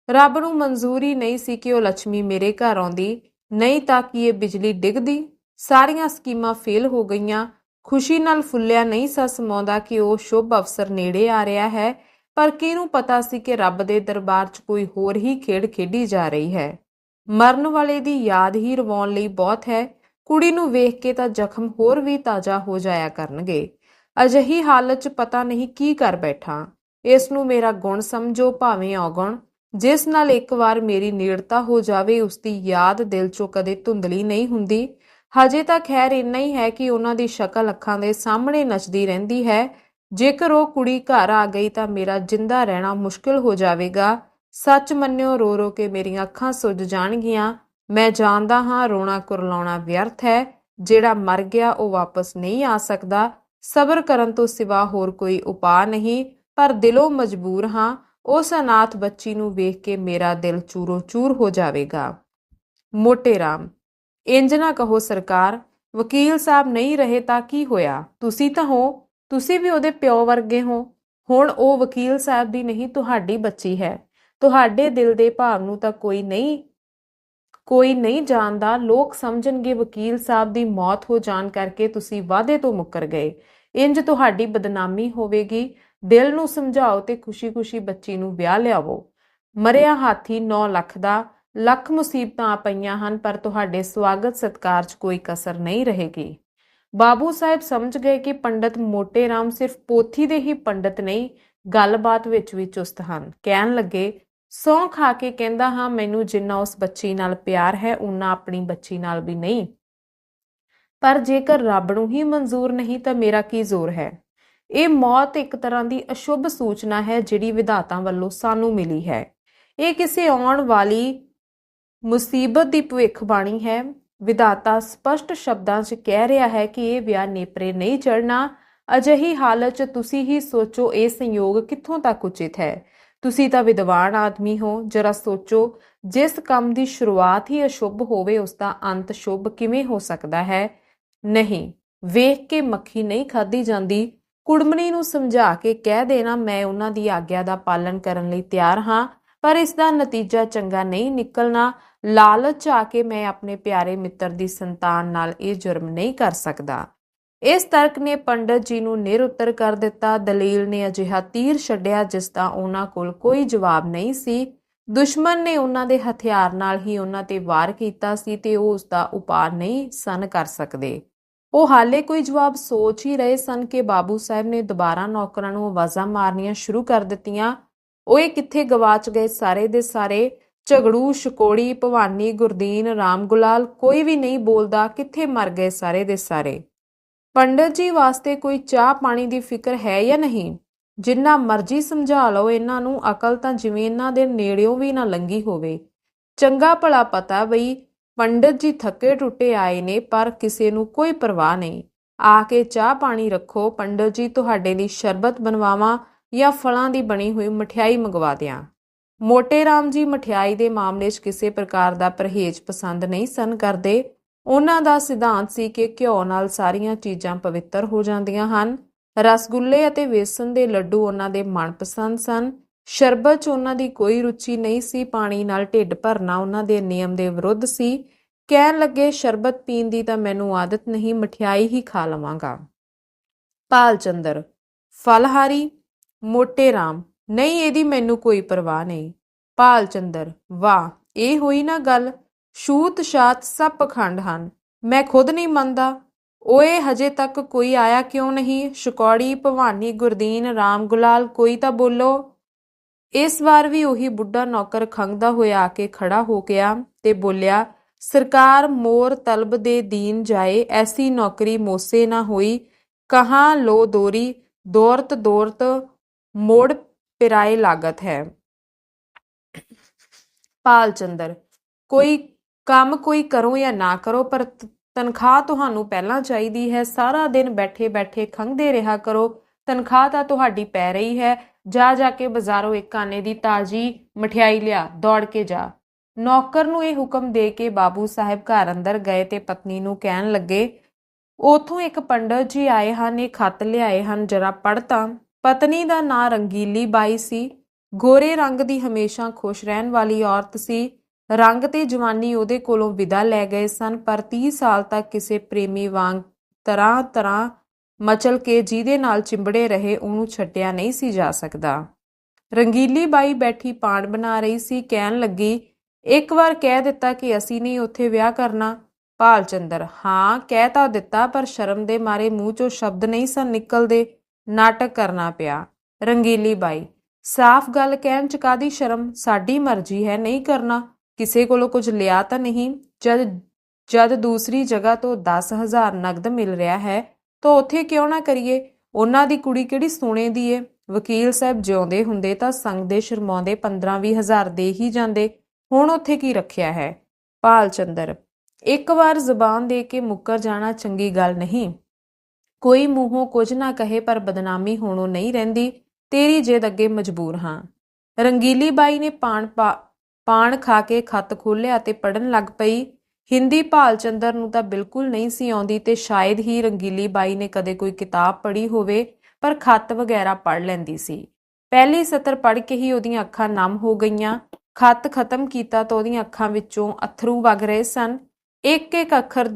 ਰੱਬ ਨੂੰ ਮਨਜ਼ੂਰ ਹੀ ਨਹੀਂ ਸੀ ਕਿ ਉਹ ਲੱਛਮੀ ਮੇਰੇ ਘਰ ਆਉਂਦੀ, ਨਹੀਂ ਤਾਂ ਕਿ ਇਹ ਬਿਜਲੀ ਡਿੱਗਦੀ। ਸਾਰੀਆਂ ਸਕੀਮਾਂ ਫੇਲ ਹੋ ਗਈਆਂ। ਖੁਸ਼ੀ ਨਾਲ ਫੁੱਲਿਆ ਨਹੀਂ ਸਾ ਸਮਾਉਂਦਾ ਕਿ ਉਹ ਸ਼ੁਭ ਅਵਸਰ ਨੇੜੇ ਆ ਰਿਹਾ ਹੈ। ਪਰ ਕਿਹਨੂੰ ਪਤਾ ਸੀ ਕਿ ਰੱਬ ਦੇ ਦਰਬਾਰ 'ਚ ਕੋਈ ਹੋਰ ਹੀ ਖੇਡ ਖੇਡੀ ਜਾ ਰਹੀ ਹੈ। ਮਰਨ ਵਾਲੇ ਦੀ ਯਾਦ ਹੀ ਰਵਾਉਣ ਲਈ ਬਹੁਤ ਹੈ। ਕੁੜੀ ਨੂੰ ਵੇਖ ਕੇ ਤਾਂ ਜ਼ਖਮ ਹੋਰ ਵੀ ਤਾਜ਼ਾ ਹੋ ਜਾਇਆ ਕਰਨਗੇ। ਅਜਿਹੀ ਹਾਲਤ 'ਚ ਪਤਾ ਨਹੀਂ ਕੀ ਕਰ ਬੈਠਾ। ਇਸ ਨੂੰ ਮੇਰਾ ਗੁਣ ਸਮਝੋ ਭਾਵੇਂ ਔਗੁਣ। ਜਿਸ ਨਾਲ ਇੱਕ ਵਾਰ ਮੇਰੀ ਨੇੜਤਾ ਹੋ ਜਾਵੇ ਉਸਦੀ ਯਾਦ ਦਿਲ 'ਚੋਂ ਕਦੇ ਧੁੰਦਲੀ ਨਹੀਂ ਹੁੰਦੀ। ਹਜੇ ਤਾਂ ਖੈਰ ਇੰਨਾ ਹੀ ਹੈ ਕਿ ਉਹਨਾਂ ਦੀ ਸ਼ਕਲ ਅੱਖਾਂ ਦੇ ਸਾਹਮਣੇ ਨੱਚਦੀ ਰਹਿੰਦੀ ਹੈ। ਜੇਕਰ ਉਹ ਕੁੜੀ ਘਰ ਆ ਗਈ ਤਾਂ ਮੇਰਾ ਜਿੰਦਾ ਰਹਿਣਾ ਮੁਸ਼ਕਿਲ ਹੋ ਜਾਵੇਗਾ। ਸੱਚ ਮੰਨਿਓ, ਰੋ ਰੋ ਕੇ ਮੇਰੀਆਂ ਅੱਖਾਂ ਸੁੱਜ ਜਾਣਗੀਆਂ। ਮੈਂ ਜਾਣਦਾ ਹਾਂ ਰੋਣਾ ਕੁਰਲਾਉਣਾ ਵਿਅਰਥ ਹੈ। ਜਿਹੜਾ ਮਰ ਗਿਆ ਉਹ ਵਾਪਸ ਨਹੀਂ ਆ ਸਕਦਾ। ਸਬਰ ਕਰਨ ਤੋਂ ਸਿਵਾ ਹੋਰ ਕੋਈ ਉਪਾਅ ਨਹੀਂ, ਪਰ ਦਿਲੋਂ ਮਜਬੂਰ ਹਾਂ। ਉਸ ਅਨਾਥ ਬੱਚੀ ਨੂੰ ਵੇਖ ਕੇ ਮੇਰਾ ਦਿਲ ਚੂਰੋ ਚੂਰ ਹੋ ਜਾਵੇਗਾ। ਮੋਟੇ ਰਾਮ: ਇੰਜ ਨਾ ਕਹੋ ਸਰਕਾਰ, ਵਕੀਲ ਸਾਹਿਬ ਨਹੀਂ ਰਹੇ ਤਾਂ ਕੀ ਹੋਇਆ? ਤੁਸੀਂ ਤਾਂ ਹੋ, ਤੁਸੀਂ ਵੀ ਉਹਦੇ ਪਿਓ ਵਰਗੇ ਹੋ। ਹੁਣ ਉਹ ਵਕੀਲ ਸਾਹਿਬ ਦੀ ਨਹੀਂ, ਤੁਹਾਡੀ ਬੱਚੀ ਹੈ। ਤੁਹਾਡੇ ਦਿਲ ਦੇ ਭਾਵ ਨੂੰ ਤਾਂ ਕੋਈ ਨਹੀਂ ਜਾਣਦਾ। ਲੋਕ ਸਮਝਣਗੇ ਵਕੀਲ ਸਾਹਿਬ ਦੀ ਮੌਤ ਹੋ ਜਾਣ ਕਰਕੇ ਤੁਸੀਂ ਵਾਅਦੇ ਤੋਂ ਮੁੱਕਰ ਗਏ। ਇੰਜ ਤੁਹਾਡੀ ਬਦਨਾਮੀ ਹੋਵੇਗੀ। ਦਿਲ ਨੂੰ ਸਮਝਾਓ ਤੇ ਖੁਸ਼ੀ-ਖੁਸ਼ੀ ਬੱਚੀ ਨੂੰ ਵਿਆਹ ਲਿਆਵੋ। ਮਰਿਆ ਹਾਥੀ 9 ਲੱਖ ਦਾ। ਲੱਖ ਮੁਸੀਬਤਾਂ ਆ ਪਈਆਂ ਹਨ, ਪਰ ਤੁਹਾਡੇ ਸਵਾਗਤ ਸਤਿਕਾਰ 'ਚ ਕੋਈ ਕਸਰ ਨਹੀਂ ਰਹੇਗੀ। ਬਾਬੂ ਸਾਹਿਬ ਸਮਝ ਗਏ ਕਿ ਪੰਡਤ ਮੋਟੇ ਰਾਮ ਸਿਰਫ ਪੋਥੀ ਦੇ ਹੀ ਪੰਡਤ ਨਹੀਂ, ਗੱਲਬਾਤ ਵਿੱਚ ਵੀ ਚੁਸਤ ਹਨ। ਕਹਿਣ ਲੱਗੇ, ਸਹੁੰ ਖਾ ਕੇ ਕਹਿੰਦਾ ਹਾਂ, ਮੈਨੂੰ ਜਿੰਨਾ ਉਸ ਬੱਚੀ ਨਾਲ ਪਿਆਰ ਹੈ ਉਨਾ ਆਪਣੀ ਬੱਚੀ ਨਾਲ ਵੀ ਨਹੀਂ। ਪਰ ਜੇਕਰ ਰੱਬ ਨੂੰ ਹੀ ਮਨਜ਼ੂਰ ਨਹੀਂ ਤਾਂ ਮੇਰਾ ਕੀ ਜ਼ੋਰ ਹੈ? ਇਹ ਮੌਤ ਇੱਕ ਤਰ੍ਹਾਂ ਦੀ ਅਸ਼ੁਭ ਸੂਚਨਾ ਹੈ ਜਿਹੜੀ ਵਿਧਾਤਾ ਵੱਲੋਂ ਸਾਨੂੰ ਮਿਲੀ ਹੈ। ਇਹ ਕਿਸੇ ਆਉਣ ਵਾਲੀ ਮੁਸੀਬਤ ਦੀ ਭਵਿੱਖਬਾਣੀ ਹੈ। ਵਿਧਾਤਾ ਸਪਸ਼ਟ ਸ਼ਬਦਾਂ 'ਚ ਕਹਿ ਰਿਹਾ ਹੈ ਕਿ ਇਹ ਵਿਆਹ ਨੇਪਰੇ ਨਹੀਂ ਚੜ੍ਹਨਾ। ਅਜਿਹੀ ਹਾਲਤ 'ਚ ਤੁਸੀਂ ਹੀ ਸੋਚੋ ਇਹ ਸੰਯੋਗ ਕਿੱਥੋਂ ਤੱਕ ਉਚਿਤ ਹੈ। ਤੁਸੀਂ ਤਾਂ ਵਿਦਵਾਨ ਆਦਮੀ ਹੋ, ਜਰਾ ਸੋਚੋ, ਜਿਸ ਕੰਮ ਦੀ ਸ਼ੁਰੂਆਤ ਹੀ ਅਸ਼ੁਭ ਹੋਵੇ ਉਸ ਦਾ ਅੰਤ ਸ਼ੁਭ ਕਿਵੇਂ ਹੋ ਸਕਦਾ ਹੈ? ਨਹੀਂ, ਵੇਖ ਕੇ ਮੱਖੀ ਨਹੀਂ ਖਾਧੀ ਜਾਂਦੀ। ਕੁੜਮਣੀ ਨੂੰ ਸਮਝਾ ਕੇ ਕਹਿ ਦੇਣਾ, ਮੈਂ ਉਹਨਾਂ ਦੀ ਆਗਿਆ ਦਾ ਪਾਲਣ ਕਰਨ ਲਈ ਤਿਆਰ ਹਾਂ, ਪਰ ਇਸ ਦਾ ਨਤੀਜਾ ਚੰਗਾ ਨਹੀਂ ਨਿਕਲਣਾ। ਲਾਲਚ ਆ ਕੇ ਮੈਂ ਆਪਣੇ ਪਿਆਰੇ ਮਿੱਤਰ ਦੀ ਸੰਤਾਨ ਨਾਲ ਇਹ ਜੁਰਮ ਨਹੀਂ ਕਰ ਸਕਦਾ। ਇਸ ਤਰਕ ਨੇ ਪੰਡਤ ਜੀ ਨੂੰ ਨਿਰਉੱਤਰ ਕਰ ਦਿੱਤਾ। ਦਲੀਲ ਨੇ ਅਜਿਹਾ ਤੀਰ ਛੱਡਿਆ ਜਿਸ ਦਾ ਉਹਨਾਂ ਕੋਲ ਕੋਈ ਜਵਾਬ ਨਹੀਂ ਸੀ। ਦੁਸ਼ਮਣ ਨੇ ਉਹਨਾਂ ਦੇ ਹਥਿਆਰ ਨਾਲ ਹੀ ਉਹਨਾਂ ਤੇ ਵਾਰ ਕੀਤਾ ਸੀ ਤੇ ਉਹ ਉਸ ਦਾ ਉਪਾਅ ਨਹੀਂ ਸਨ ਕਰ ਸਕਦੇ। ਉਹ ਹਾਲੇ ਕੋਈ ਜਵਾਬ ਸੋਚ ਹੀ ਰਹੇ ਸਨ ਕਿ ਬਾਬੂ ਸਾਹਿਬ ਨੇ ਦੁਬਾਰਾ ਨੌਕਰਾਂ ਨੂੰ ਆਵਾਜ਼ਾਂ ਮਾਰਨੀਆਂ ਸ਼ੁਰੂ ਕਰ ਦਿੱਤੀਆਂ। ਓਏ ਕਿੱਥੇ ਗਵਾਚ ਗਏ ਸਾਰੇ ਦੇ ਸਾਰੇ? ਝਗੜੂ, ਸ਼ਕੋੜੀ, ਭਵਾਨੀ, ਗੁਰਦੀਨ, ਰਾਮ ਗੁਲਾਲ, ਕੋਈ ਵੀ ਨਹੀਂ ਬੋਲਦਾ। ਕਿੱਥੇ ਮਰ ਗਏ ਸਾਰੇ ਦੇ ਸਾਰੇ? ਪੰਡਤ ਜੀ ਵਾਸਤੇ ਕੋਈ ਚਾਹ ਪਾਣੀ ਦੀ ਫਿਕਰ ਹੈ ਜਾਂ ਨਹੀਂ? ਜਿੰਨਾ ਮਰਜ਼ੀ ਸਮਝਾ ਲਓ ਇਹਨਾਂ ਨੂੰ, ਅਕਲ ਤਾਂ ਜਿਵੇਂ ਇਹਨਾਂ ਦੇ ਨੇੜਿਓਂ ਵੀ ਨਾ ਲੰਘੀ ਹੋਵੇ। ਚੰਗਾ ਭਲਾ ਪਤਾ ਬਈ ਪੰਡਤ ਜੀ ਥੱਕੇ ਟੁੱਟੇ ਆਏ ਨੇ, ਪਰ ਕਿਸੇ ਨੂੰ ਕੋਈ ਪਰਵਾਹ ਨਹੀਂ। ਆ ਕੇ ਚਾਹ ਪਾਣੀ ਰੱਖੋ। ਪੰਡਤ ਜੀ ਤੁਹਾਡੇ ਲਈ ਸ਼ਰਬਤ ਬਣਵਾਵਾਂ ਜਾਂ ਫਲਾਂ ਦੀ ਬਣੀ ਹੋਈ ਮਠਿਆਈ ਮੰਗਵਾ ਦਿਆਂ? ਮੋਟੇ ਰਾਮ ਜੀ ਮਠਿਆਈ ਦੇ ਮਾਮਲੇ 'ਚ ਕਿਸੇ ਪ੍ਰਕਾਰ ਦਾ ਪਰਹੇਜ਼ ਪਸੰਦ ਨਹੀਂ ਸਨ ਕਰਦੇ। ਉਹਨਾਂ ਦਾ ਸਿਧਾਂਤ ਸੀ ਕਿ ਘਿਓ ਨਾਲ ਸਾਰੀਆਂ ਚੀਜ਼ਾਂ ਪਵਿੱਤਰ ਹੋ ਜਾਂਦੀਆਂ ਹਨ। ਰਸਗੁੱਲੇ ਅਤੇ ਵੇਸਣ ਦੇ ਲੱਡੂ ਉਹਨਾਂ ਦੇ ਮਨਪਸੰਦ ਸਨ। ਸ਼ਰਬਤ 'ਚ ਉਹਨਾਂ ਦੀ ਕੋਈ ਰੁਚੀ ਨਹੀਂ ਸੀ। ਪਾਣੀ ਨਾਲ ਢਿੱਡ ਭਰਨਾ ਉਹਨਾਂ ਦੇ ਨਿਯਮ ਦੇ ਵਿਰੁੱਧ ਸੀ। ਕਹਿਣ ਲੱਗੇ, ਸ਼ਰਬਤ ਪੀਣ ਦੀ ਤਾਂ ਮੈਨੂੰ ਆਦਤ ਨਹੀਂ, ਮਠਿਆਈ ਹੀ ਖਾ ਲਵਾਂਗਾ। ਪਾਲ ਚੰਦਰ: ਫਲਹਾਰੀ? ਮੋਟੇ ਰਾਮ: ਨਹੀਂ, ਇਹਦੀ ਮੈਨੂੰ ਕੋਈ ਪਰਵਾਹ ਨਹੀਂ। ਪਾਲ ਚੰਦਰ: ਵਾਹ, ਇਹ ਹੋਈ ਨਾ ਗੱਲ। ਛੂਤ ਛਾਤ ਸਭ ਪਖੰਡ ਹਨ। ਮੈਂ ਖੁਦ ਨਹੀਂ ਮੰਨਦਾ। ਓਏ ਹਜੇ ਤੱਕ ਕੋਈ ਆਇਆ ਕਿਉਂ ਨਹੀਂ? ਸ਼ਕੌੜੀ, ਭਵਾਨੀ, ਗੁਰਦੀਨ, ਰਾਮ ਗੁਲਾਲ, ਕੋਈ ਤਾਂ ਬੋਲੋ। ਇਸ ਵਾਰ ਵੀ ਉਹੀ ਬੁੱਢਾ ਨੌਕਰ ਖੰਘਦਾ ਹੋਇਆ ਆ ਕੇ ਖੜਾ ਹੋ ਗਿਆ ਤੇ ਬੋਲਿਆ, ਸਰਕਾਰ ਮੋਰ ਤਲਬ ਦੇ ਦੀਨ ਜਾਏ, ਐਸੀ ਨੌਕਰੀ ਮੋਸੇ ਨਾ ਹੋਈ। ਕਹਾਂ ਲੋ ਦੋਰੀ, ਦੌਰਤ ਦੌਰਤ ਮੋੜ ਪਿਰਾਏ ਲਾਗਤ ਹੈ। ਪਾਲ ਚੰਦਰ: ਕੋਈ ਕੰਮ ਕੋਈ ਕਰੋ ਜਾਂ ਨਾ ਕਰੋ, ਪਰ ਤਨਖਾਹ ਤੁਹਾਨੂੰ ਪਹਿਲਾਂ ਚਾਹੀਦੀ ਹੈ। ਸਾਰਾ ਦਿਨ ਬੈਠੇ ਬੈਠੇ ਖੰਘਦੇ ਰਿਹਾ ਕਰੋ। ਤਨਖਾਹ ਤਾਂ ਤੁਹਾਡੀ ਪੈ ਰਹੀ ਹੈ। ਜਾ ਕੇ ਬਾਜ਼ਾਰੋਂ ਇੱਕ ਆਨੇ ਦੀ ਤਾਜ਼ੀ ਮਠਿਆਈ ਲਿਆ, ਦੌੜ ਕੇ ਜਾ। ਨੌਕਰ ਨੂੰ ਇਹ ਹੁਕਮ ਦੇ ਕੇ ਬਾਬੂ ਸਾਹਿਬ ਘਰ ਅੰਦਰ ਗਏ ਤੇ ਪਤਨੀ ਨੂੰ ਕਹਿਣ ਲੱਗੇ, ਉਥੋਂ ਇੱਕ ਪੰਡਤ ਜੀ ਆਏ ਹਨ, ਇਹ ਖੱਤ ਲਿਆਏ ਹਨ, ਜਰਾ ਪੜ੍ਹ ਤਾਂ। ਪਤਨੀ ਦਾ ਨਾਂ ਰੰਗੀਲੀ ਬਾਈ ਸੀ। ਗੋਰੇ ਰੰਗ ਦੀ ਹਮੇਸ਼ਾ ਖੁਸ਼ ਰਹਿਣ ਵਾਲੀ ਔਰਤ ਸੀ। ਰੰਗ ਤੇ ਜਵਾਨੀ ਉਹਦੇ ਕੋਲੋਂ ਵਿਦਾ ਲੈ ਗਏ ਸਨ, ਪਰ 30 ਸਾਲ ਤੱਕ ਕਿਸੇ ਪ੍ਰੇਮੀ ਵਾਂਗ ਤਰ੍ਹਾਂ ਮਚਲ ਕੇ ਜਿਹਦੇ ਨਾਲ ਚਿੰਬੜੇ ਰਹੇ ਉਹਨੂੰ ਛੱਡਿਆ ਨਹੀਂ ਸੀ ਜਾ ਸਕਦਾ। ਰੰਗੀਲੀ ਬਾਈ ਬੈਠੀ ਪਾਨ ਬਣਾ ਰਹੀ ਸੀ। ਕਹਿਣ ਲੱਗੀ, ਇੱਕ ਵਾਰ ਕਹਿ ਦਿੱਤਾ ਕਿ ਅਸੀਂ ਨਹੀਂ ਉੱਥੇ ਵਿਆਹ ਕਰਨਾ। ਭਾਲ ਚੰਦਰ, ਹਾਂ ਕਹਿ ਤਾਂ ਦਿੱਤਾ, ਪਰ ਸ਼ਰਮ ਦੇ ਮਾਰੇ ਮੂੰਹ ਚੋਂ ਸ਼ਬਦ ਨਹੀਂ ਸਨ ਨਿਕਲਦੇ। ਨਾਟਕ ਕਰਨਾ ਪਿਆ। ਰੰਗੀਲੀ ਬਾਈ, ਸਾਫ਼ ਗੱਲ ਕਹਿਣ ਚ ਕਾਹਦੀ ਸ਼ਰਮ, ਸਾਡੀ ਮਰਜ਼ੀ ਹੈ, ਨਹੀਂ ਕਰਨਾ। ਕਿਸੇ ਕੋਲੋਂ ਕੁਝ ਲਿਆ ਤਾਂ ਨਹੀਂ। ਜਦ ਦੂਸਰੀ ਜਗ੍ਹਾ ਤੋਂ 10,000 ਨਗਦ ਮਿਲ ਰਿਹਾ ਹੈ ਤਾਂ ਉੱਥੇ ਕਿਉਂ ਨਾ ਕਰੀਏ। ਉਹਨਾਂ ਦੀ ਕੁੜੀ ਕਿਹੜੀ ਸੋਨੇ ਦੀ ਏ। ਵਕੀਲ ਸਾਹਿਬ ਜਿਉਂਦੇ ਹੁੰਦੇ ਤਾਂ ਸੰਗ ਦੇ ਸ਼ਰਮਾਉਂਦੇ 15-20 ਹਜ਼ਾਰ ਦੇ ਹੀ ਜਾਂਦੇ। ਹੁਣ ਉੱਥੇ ਕੀ ਰੱਖਿਆ ਹੈ। ਭਾਲ ਚੰਦਰ, ਇੱਕ ਵਾਰ ਜ਼ੁਬਾਨ ਦੇ ਕੇ ਮੁੱਕਰ ਜਾਣਾ ਚੰਗੀ ਗੱਲ ਨਹੀਂ। ਕੋਈ ਮੂੰਹੋਂ ਕੁਝ ਨਾ ਕਹੇ ਪਰ ਬਦਨਾਮੀ ਹੋਣੋਂ ਨਹੀਂ ਰਹਿੰਦੀ। ਤੇਰੀ ਜਿੱਦ ਅੱਗੇ ਮਜਬੂਰ ਹਾਂ। ਰੰਗੀਲੀ ਬਾਈ ਨੇ ਪਾਨ ਖਾ ਕੇ ਖੱਤ ਖੋਲ੍ਹਿਆ ਅਤੇ ਪੜ੍ਹਨ ਲੱਗ ਪਈ। ਹਿੰਦੀ ਭਾਲ ਚੰਦਰ ਨੂੰ ਤਾਂ ਬਿਲਕੁਲ ਨਹੀਂ ਸੀ ਆਉਂਦੀ ਤੇ ਸ਼ਾਇਦ ਹੀ ਰੰਗੀਲੀ ਬਾਈ ਨੇ ਕਦੇ ਕੋਈ ਕਿਤਾਬ ਪੜ੍ਹੀ ਹੋਵੇ, ਪਰ ਖੱਤ ਵਗੈਰਾ ਪੜ੍ਹ ਲੈਂਦੀ ਸੀ। ਪਹਿਲੀ ਸਤਰ ਪੜ੍ਹ ਕੇ ਹੀ ਉਹਦੀਆਂ ਅੱਖਾਂ ਨਮ ਹੋ ਗਈਆਂ। ਖੱਤ ਖਤਮ ਕੀਤਾ ਤਾਂ ਉਹਦੀਆਂ ਅੱਖਾਂ ਵਿੱਚੋਂ ਅੱਥਰੂ ਵਗ ਰਹੇ ਸਨ। ਇੱਕ ਇੱਕ ਅੱਖਰ